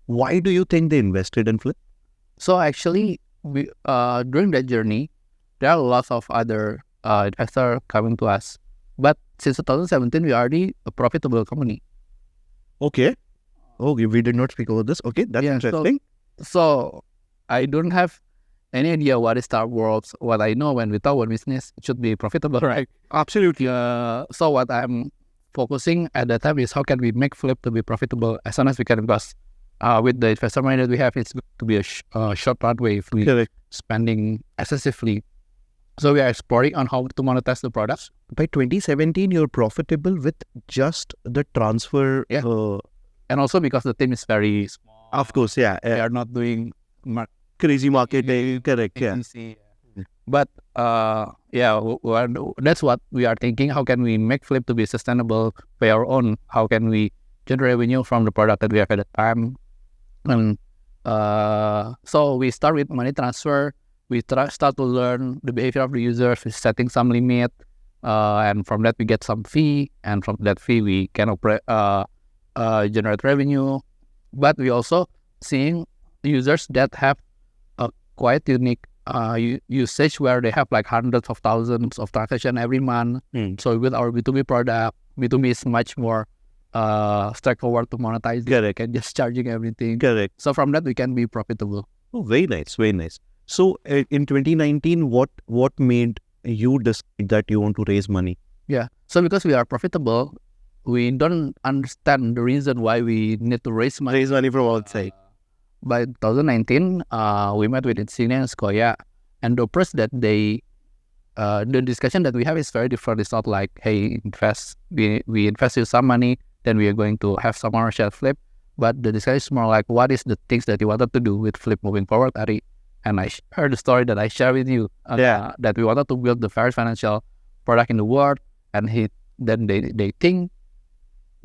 why do you think they invested in Flip? So actually, we during that journey, there are lots of other investors coming to us. But since 2017, we are already a profitable company. Okay. Okay, we did not speak about this. Okay, that's interesting. So I don't have any idea what is Star Wars. What I know, when we talk about business, it should be profitable, right? Absolutely. So what I'm focusing at that time is how can we make Flip to be profitable as soon as we can, because with the investor money that we have, it's going to be a short runway if we spending excessively. So we are exploring on how to monetize the products. By 2017, you're profitable with just the transfer. And also because the team is very small. Of course, yeah. They are not doing crazy marketing. Correct, But that's what we are thinking. How can we make Flip to be sustainable by our own? How can we generate revenue from the product that we have at the time? And so we start with money transfer. We start to learn the behavior of the users. We're setting some limit, and from that we get some fee, and from that fee we can generate revenue. But we also seeing users that have a quite unique usage where they have like hundreds of thousands of transactions every month. So with our B2B product, B2B is much more straightforward to monetize. Correct. And just charging everything. Correct. So from that we can be profitable. Oh, very nice, very nice. So in 2019, what made you decide that you want to raise money? Yeah. So because we are profitable, we don't understand the reason why we need to raise money. Raise money from outside. By 2019, we met with Insignia and Sequoia, and the approach that the discussion that we have is very different. It's not like, hey, we invest you some money, then we are going to have some ownership Flip. But the discussion is more like, what is the things that you wanted to do with Flip moving forward, Ari? And I heard the story that I share with you, that we wanted to build the fairest financial product in the world, and then they think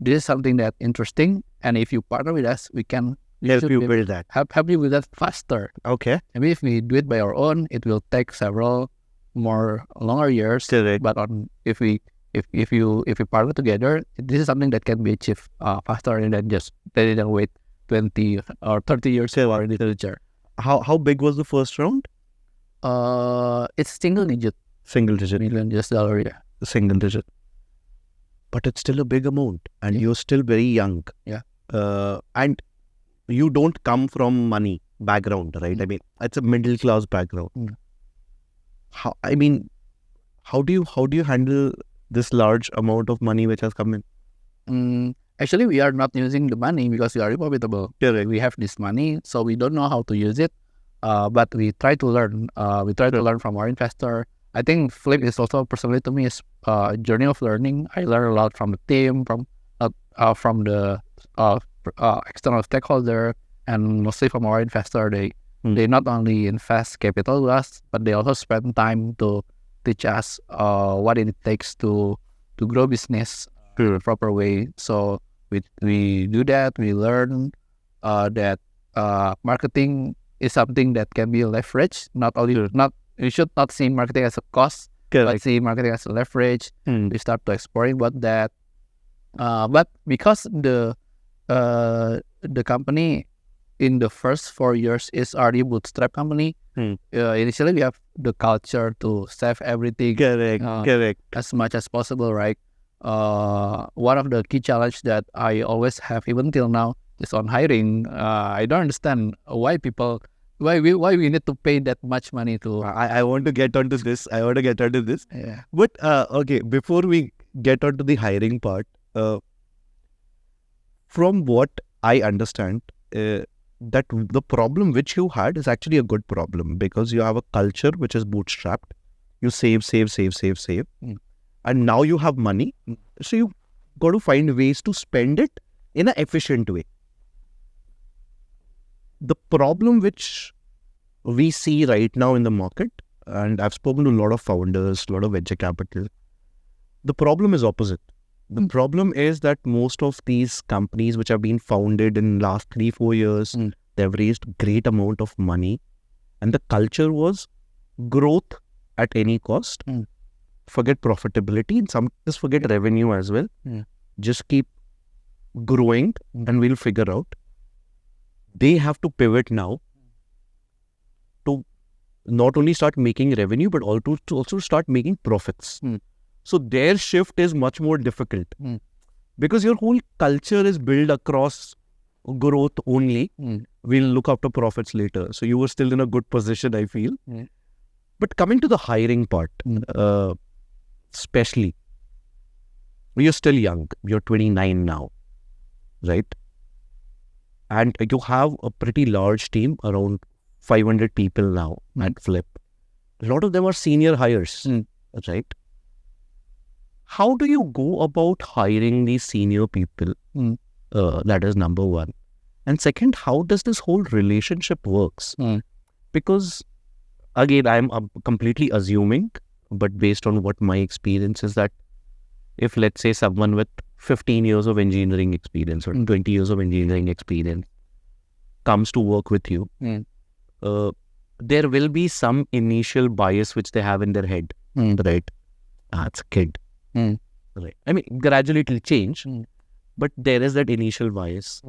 this is something that interesting, and if you partner with us, we can help you build that. Help you with that faster. Okay. I mean, if we do it by our own, it will take several longer years. Correct. But if we partner together, this is something that can be achieved faster than wait 20 or 30 years for in the future. How big was the first round? It's single digit. $1 million. Yeah. Single digit. But it's still a big amount, and you're still very young. Yeah. And you don't come from money background, right? I mean, it's a middle class background. How do you handle this large amount of money which has come in? Actually, we are not using the money because we are profitable. Correct. We have this money, so we don't know how to use it. But we try to learn. We try to learn from our investor. I think Flip is also personally to me is a journey of learning. I learn a lot from the team, from the external stakeholder, and mostly from our investor. They not only invest capital with us, but they also spend time to teach us what it takes to grow business the proper way. So we do that. We learn that marketing is something that can be leveraged. You should not see marketing as a cost, but see marketing as a leverage. We start to exploring about that. But because the company in the first 4 years is already bootstrap company, initially we have the culture to save everything. Correct. As much as possible, right? One of the key challenge that I always have even till now is on hiring. I don't understand why we need to pay that much money to. I want to get onto this. Yeah. But okay, before we get onto the hiring part, from what I understand, that the problem which you had is actually a good problem because you have a culture which is bootstrapped. You save, and now you have money, so you got to find ways to spend it in an efficient way. The problem which we see right now in the market, and I've spoken to a lot of founders, a lot of venture capital, the problem is opposite. The problem is that most of these companies which have been founded in last 3-4 years, they've raised great amount of money, and the culture was growth at any cost. Forget profitability, and just forget revenue as well. Just keep growing and we'll figure out. They have to pivot now to not only start making revenue, but also to also start making profits. So their shift is much more difficult because your whole culture is built across growth only. We'll look after profits later. So you were still in a good position, I feel. But coming to the hiring part, especially, you're still young. You're 29 now, right? And you have a pretty large team, around 500 people now at Flip. A lot of them are senior hires, right? How do you go about hiring these senior people? That is number one. And second, how does this whole relationship works? Because again, I'm completely assuming, but based on what my experience is, that if let's say someone with 15 years of engineering experience or 20 years of engineering experience comes to work with you, there will be some initial bias which they have in their head, right? It's a kid. Right. I mean, gradually it will change, but there is that initial bias.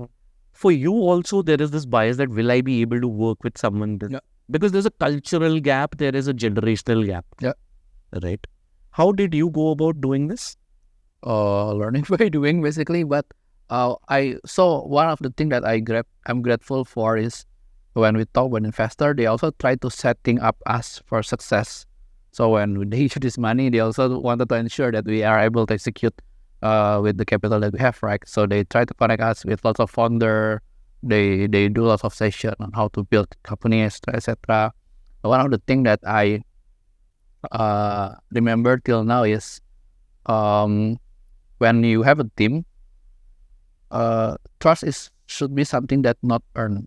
For you also, there is this bias that will I be able to work with someone? Because there's a cultural gap, there is a generational gap. Right. How did you go about doing this? Learning by doing, basically. But one of the things that I'm grateful for is when we talk with investor, they also try to setting up us for success. So when they issue this money, they also wanted to ensure that we are able to execute with the capital that we have, right? So they try to connect us with lots of founder. They do lots of session on how to build companies, etc. One of the things that I remember till now is when you have a team, trust should be something that not earned,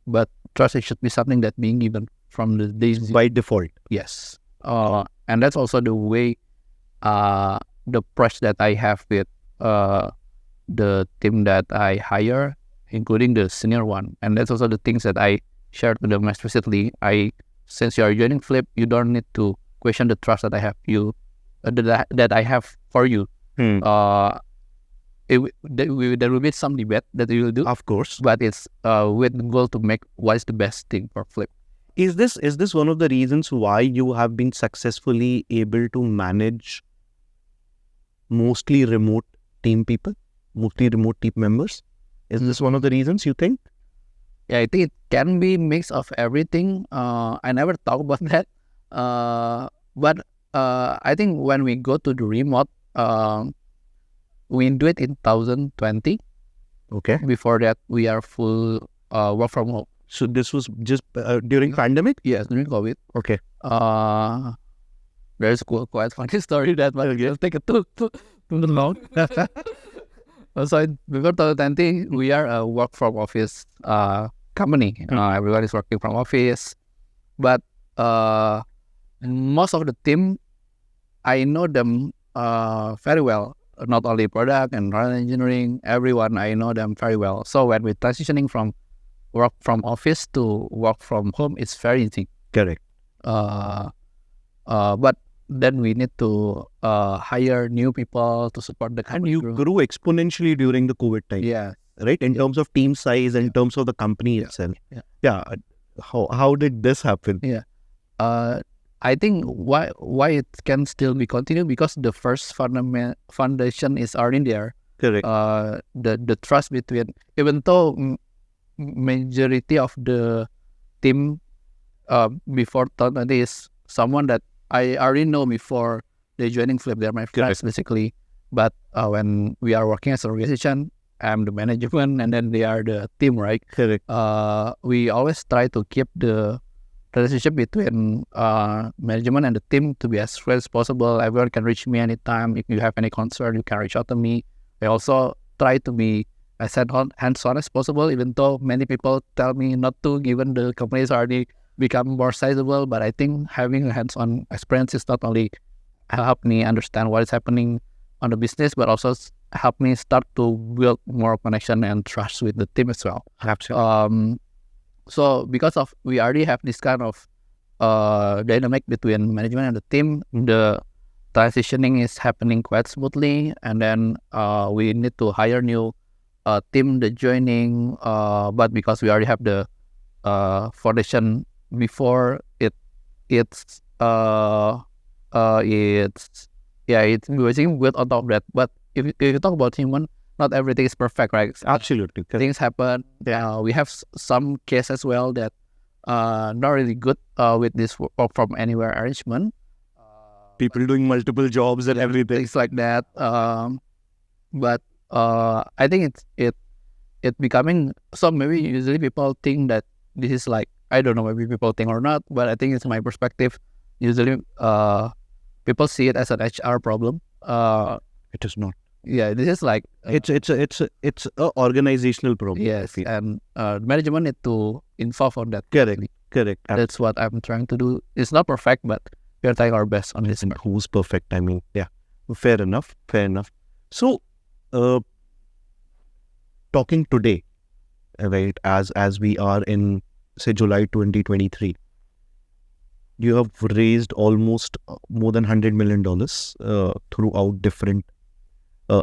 but trust should be something that being given from the days by default. Yes. And that's also the way the approach that I have with the team that I hire, including the senior one. And that's also the things that I shared with them explicitly. Since you are joining Flip, you don't need to question the trust that I have that I have for you. There will be some debate that we will do, of course, but it's with the goal to make what is the best thing for Flip. Is this one of the reasons why you have been successfully able to manage mostly remote team people, mostly remote team members? Is this one of the reasons you think? Yeah, I think it can be mix of everything. I never thought about that. But I think when we go to the remote, we do it in 2020. Okay. Before that, we are full work from home. So this was just during pandemic? Yes, during COVID. Okay. There's quite funny story that, but it'll take it too long. So before 2020, we are a work from office company. Everyone is working from office, but most of the team, I know them very well. Not only product and engineering, everyone, I know them very well. So when we're transitioning from work from office to work from home, it's very easy. Correct. But then we need to hire new people to support the company. And you grew exponentially during the COVID time. Yeah. Right? In terms of team size, in terms of the company itself. Yeah. How did this happen? Yeah. I think why it can still be continued because the first foundation is already there. Correct. The trust between, even though majority of the team before 2020 is someone that I already know before they joining Flip. They're my friends basically. But when we are working as an organization, I'm the management and then they are the team, right? Correct. We always try to keep the relationship between management and the team to be as close as possible. Everyone can reach me anytime. If you have any concern, you can reach out to me. I also try to be as hands-on as possible, even though many people tell me not to, given the companies already become more sizable. But I think having a hands-on experience is not only help me understand what is happening on the business, but also help me start to build more connection and trust with the team as well. Absolutely. So because of we already have this kind of dynamic between management and the team, the transitioning is happening quite smoothly. And then we need to hire new team the joining, but because we already have the foundation before it's basically built on top of that. But if you talk about human, not everything is perfect, right? Absolutely. Things happen. We have some case as well that not really good with this work from anywhere arrangement. People doing multiple jobs and everything. Things like that. But I think it's becoming, so maybe usually people think that this is like, I don't know, maybe people think or not, but I think it's my perspective. Usually people see it as an HR problem. It is not. Yeah, this is like it's a organizational problem. Yes, and management need to involve on that. Correct. That's what I'm trying to do. It's not perfect, but we are trying our best on this. And who's perfect? I mean, yeah, fair enough. So, talking today, right, as we are in say July 2023, you have raised almost more than $100 million throughout different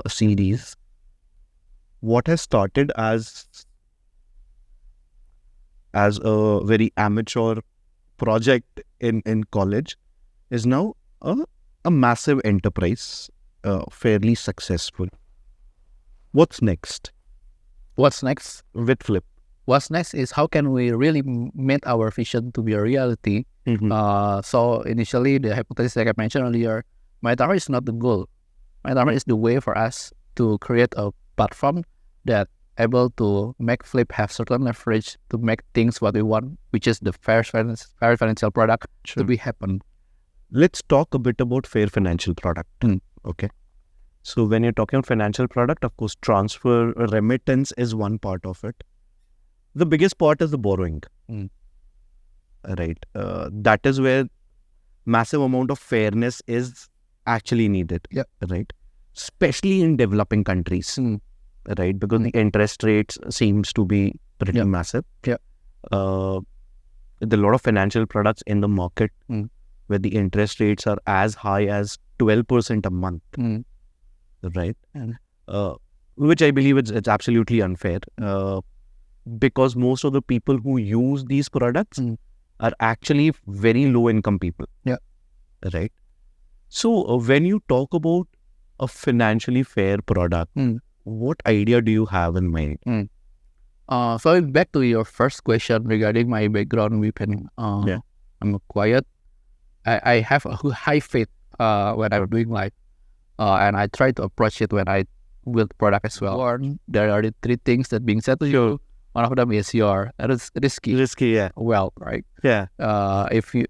series. What has started as a very amateur project in college is now a massive enterprise, fairly successful. What's next? What's next? With Flip. What's next is how can we really make our vision to be a reality? So initially, the hypothesis like I mentioned earlier, my target is not the goal. My target is the way for us to create a platform that able to make Flip have certain leverage to make things what we want, which is the fair financial product to be happen. Let's talk a bit about fair financial product. Okay. So when you're talking about financial product, of course, transfer remittance is one part of it. The biggest part is the borrowing. Right. That is where massive amount of fairness is actually needed. Yeah. Right. Especially in developing countries. Right. Because the interest rates seems to be pretty massive. Yeah. There are a lot of financial products in the market where the interest rates are as high as 12% a month. Right. Which I believe it's absolutely unfair. Because most of the people who use these products are actually very low income people. Yeah. Right. So when you talk about a financially fair product, what idea do you have in mind? So back to your first question regarding my background, Bipin. I'm quiet. I have a high faith when I'm doing life. And I try to approach it when I build product as well. There are the three things that being said to you. One of them is your risky wealth, right? Yeah. If you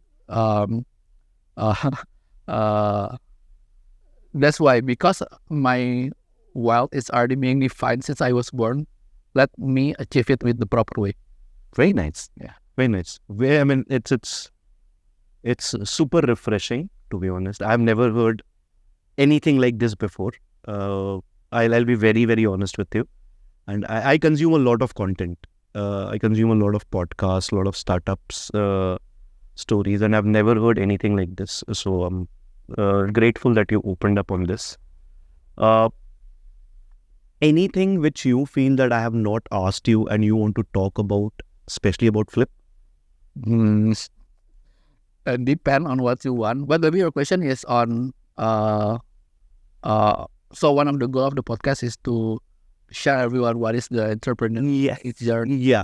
that's why, because my wealth is already being defined since I was born, let me achieve it with the proper way. Very nice. Yeah. Very nice. I mean, it's super refreshing, to be honest. I've never heard anything like this before. I'll be very, very honest with you. And I consume a lot of content. I consume a lot of podcasts, a lot of startups stories, and I've never heard anything like this. So I'm grateful that you opened up on this. Anything which you feel that I have not asked you and you want to talk about, especially about Flip? Depend on what you want. But maybe your question is on so one of the goal of the podcast is to share everyone what is the entrepreneur journey. Yeah.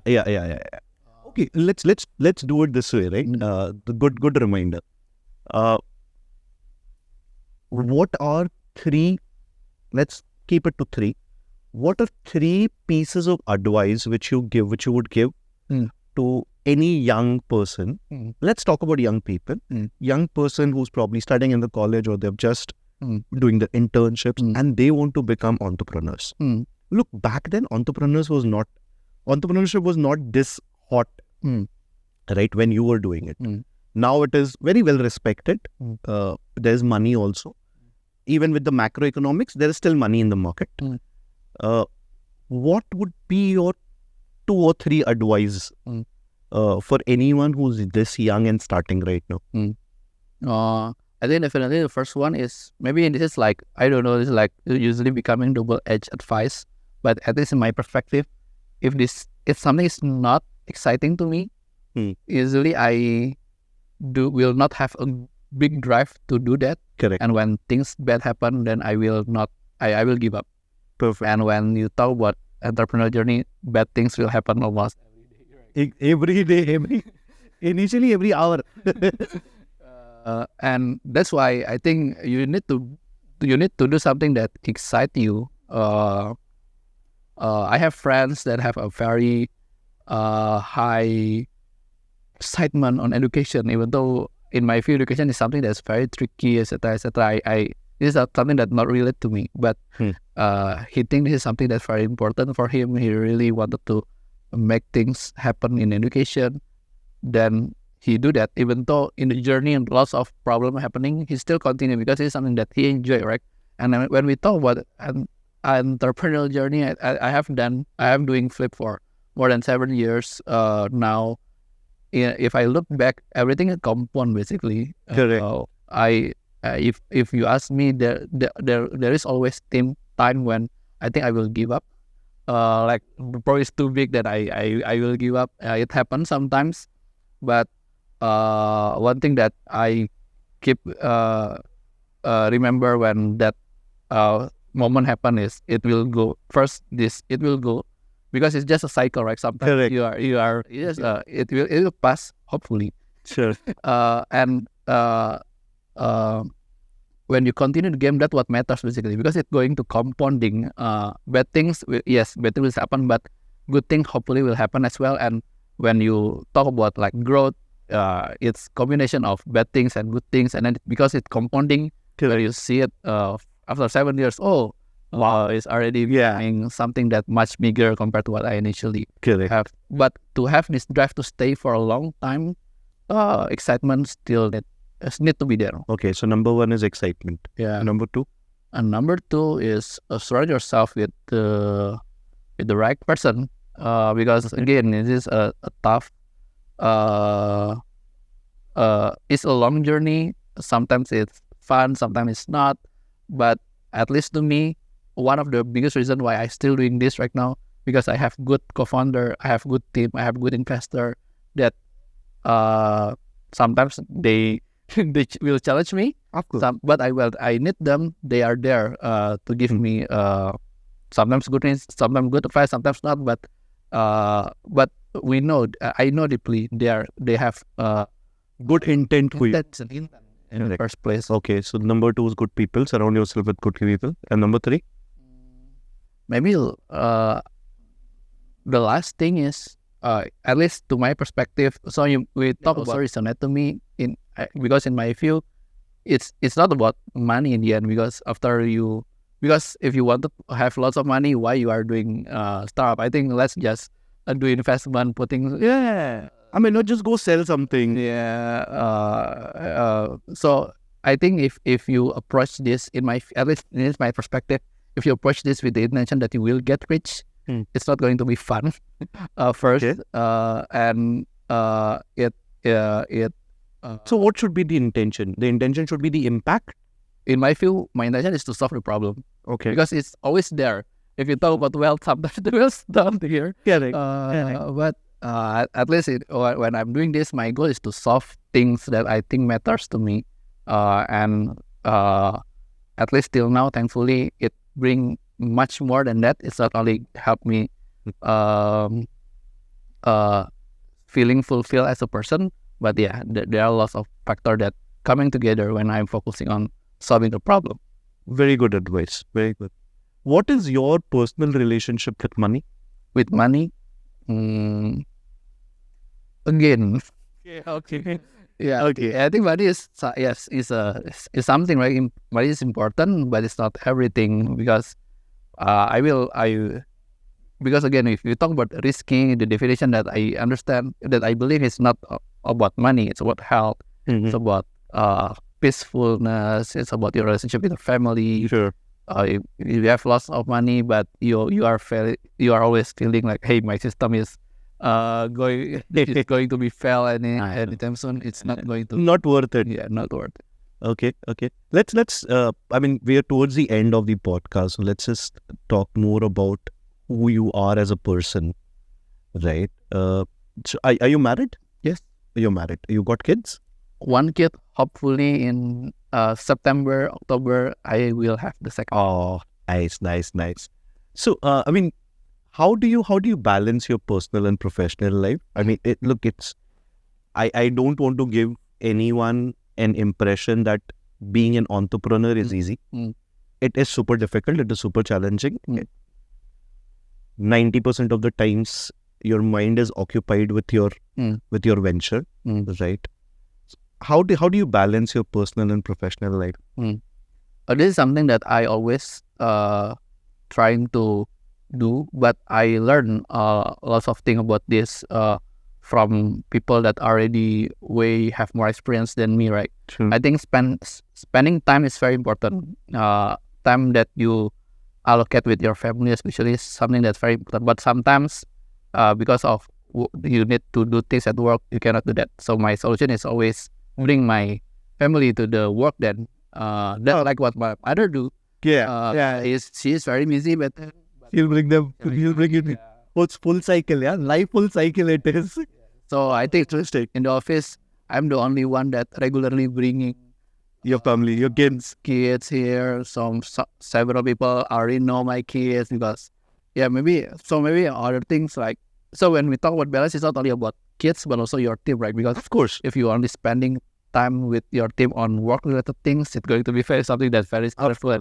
Okay, let's do it this way, right? The good reminder. What are three? Let's keep it to three. What are three pieces of advice which you would give to any young person? Let's talk about young people. Young person who's probably studying in the college, or they're just doing the internships and they want to become entrepreneurs. Look, back then entrepreneurship was not this hot, right, when you were doing it. Now it is very well respected. There's money also. Even with the macroeconomics, there is still money in the market. What would be your 2 or 3 advice for anyone who's this young and starting right now? I think definitely the first one is, maybe this is like, I don't know, this is like usually becoming double-edged advice, but at least in my perspective, if something is not exciting to me, usually I will not have a big drive to do that. Correct. And when things bad happen, then I will give up. Perfect. And when you talk about entrepreneurial journey, bad things will happen almost every day, initially every hour. And that's why I think you need to do something that excites you. I have friends that have a very high excitement on education, even though in my view education is something that's very tricky, etc., etc. This is something that not related to me, but he thinks this is something that's very important for him. He really wanted to make things happen in education. Then he do that, even though in the journey and lots of problem happening, he still continue because it's something that he enjoy, right? And when we talk about an entrepreneurial journey, I have doing Flip for more than 7 years now. If I look back, everything is compound basically. Correct. If you ask me, there is always time when I think I will give up. Like the project is too big that I will give up. It happens sometimes, but one thing that I keep remember when that moment happen is it will go first. It will go because it's just a cycle, right? Sometimes Correct. you are yes. It will pass hopefully. Sure. And when you continue the game, that's what matters basically, because it's going to compounding. Bad things will happen, but good things hopefully will happen as well. And when you talk about like growth, it's combination of bad things and good things, and then because it's compounding, where you see it after 7 years, wow, it's already becoming something that much bigger compared to what I initially have. But to have this drive to stay for a long time, excitement still need to be there. Okay, so number 1 is excitement. Yeah. Number 2? And number 2 is surround yourself with the right person, because again, it is a tough. It's a long journey. Sometimes it's fun, sometimes it's not. But at least to me, one of the biggest reasons why I still doing this right now, because I have good co-founder, I have good team, I have good investor that sometimes they will challenge me. Of course. But I need them. They are there to give me sometimes good news, sometimes good advice, sometimes not. But we know, I know deeply they have good intent for you. in the first place. Okay, so number 2 is good people. Surround yourself with good people. And number 3? Maybe the last thing is, at least to my perspective, so we talk about resonate to me because in my view, it's not about money in the end, because if you want to have lots of money, why you are doing startup? I think let's just do investment, putting I mean, not just go sell something. So I think if you approach this at least in my perspective, if you approach this with the intention that you will get rich, it's not going to be fun first. And so what should be the intention? The intention should be the impact. In my view, my intention is to solve the problem. Okay. Because it's always there. If you talk about wealth, sometimes the wealth's down here. Correct. But at least when I'm doing this, my goal is to solve things that I think matters to me. And at least till now, thankfully, it brings much more than that. It's not only helped me feeling fulfilled as a person, but yeah, there are lots of factors that coming together when I'm focusing on solving the problem. Very good advice. Very good. What is your personal relationship with money? With money? Again. Okay. Yeah. Okay. I think money is something, right? Money is important, but it's not everything, because because again, if you talk about risking, the definition that I understand, that I believe is not about money. It's about health. It's about peacefulness. It's about your relationship with your family. Sure. If you have lots of money, but you are always feeling like, hey, my system is going to be fail anytime soon. It's not going to. Not worth it. Yeah, not worth it. Okay. Let's. I mean, we are towards the end of the podcast, so let's just talk more about who you are as a person, right? So are you married? Yes. You're married. You got kids? One kid. Hopefully in September, October, I will have the second. Oh, nice. So, I mean, how do you balance your personal and professional life? I mean, I don't want to give anyone an impression that being an entrepreneur is easy. It is super difficult. It is super challenging. 90% of the times, your mind is occupied with your venture, right? How do you balance your personal and professional life? This is something that I always trying to do, but I learn lots of things about this from people that already have more experience than me, right? True. I think spending time is very important. Time that you allocate with your family, especially, is something that's very important. But sometimes, because of you need to do things at work, you cannot do that. So my solution is always bring my family to the work. Then like what my mother do. She is very busy, but He'll bring them. He'll bring it. It's full cycle, yeah. Life full cycle it is. So I think in the office, I'm the only one that regularly bringing your family, your kids here. Several people already know my kids, because maybe other things like, so when we talk about balance, it's not only about kids but also your team, right? Because of course, if you're only spending time with your team on work related things, it's going to be something that's very stressful.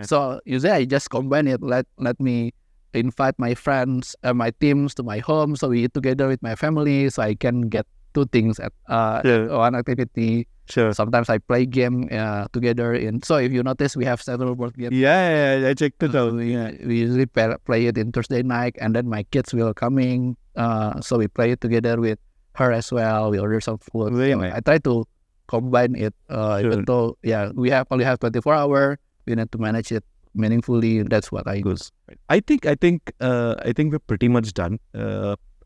So usually I just combine it. Let me invite my friends and my teams to my home, so we eat together with my family, so I can get two things at one activity. Sure. Sometimes I play game together. So if you notice, we have several board games. Yeah, I checked it out. We usually play it in Thursday night, and then my kids will coming. So we play it together with her as well. We order some food. Really? I try to combine it. Even though we only have 24 hours, we need to manage it meaningfully. That's what I use. I think we're pretty much done.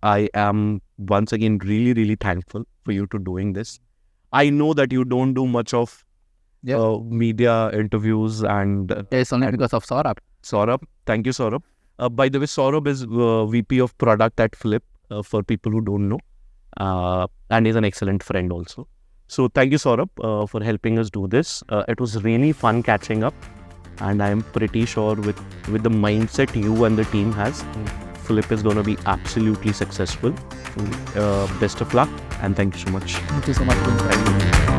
I am once again really thankful for you to doing this. I know that you don't do much of media interviews, and it's only because of Saurabh. Saurabh, thank you, Saurabh. By the way, Saurabh is VP of Product at Flip, for people who don't know, and he's an excellent friend also. So thank you, Saurabh, for helping us do this. It was really fun catching up, and I'm pretty sure with the mindset you and the team has, Flip is going to be absolutely successful. Best of luck, and thank you so much. Thank you so much for inviting me.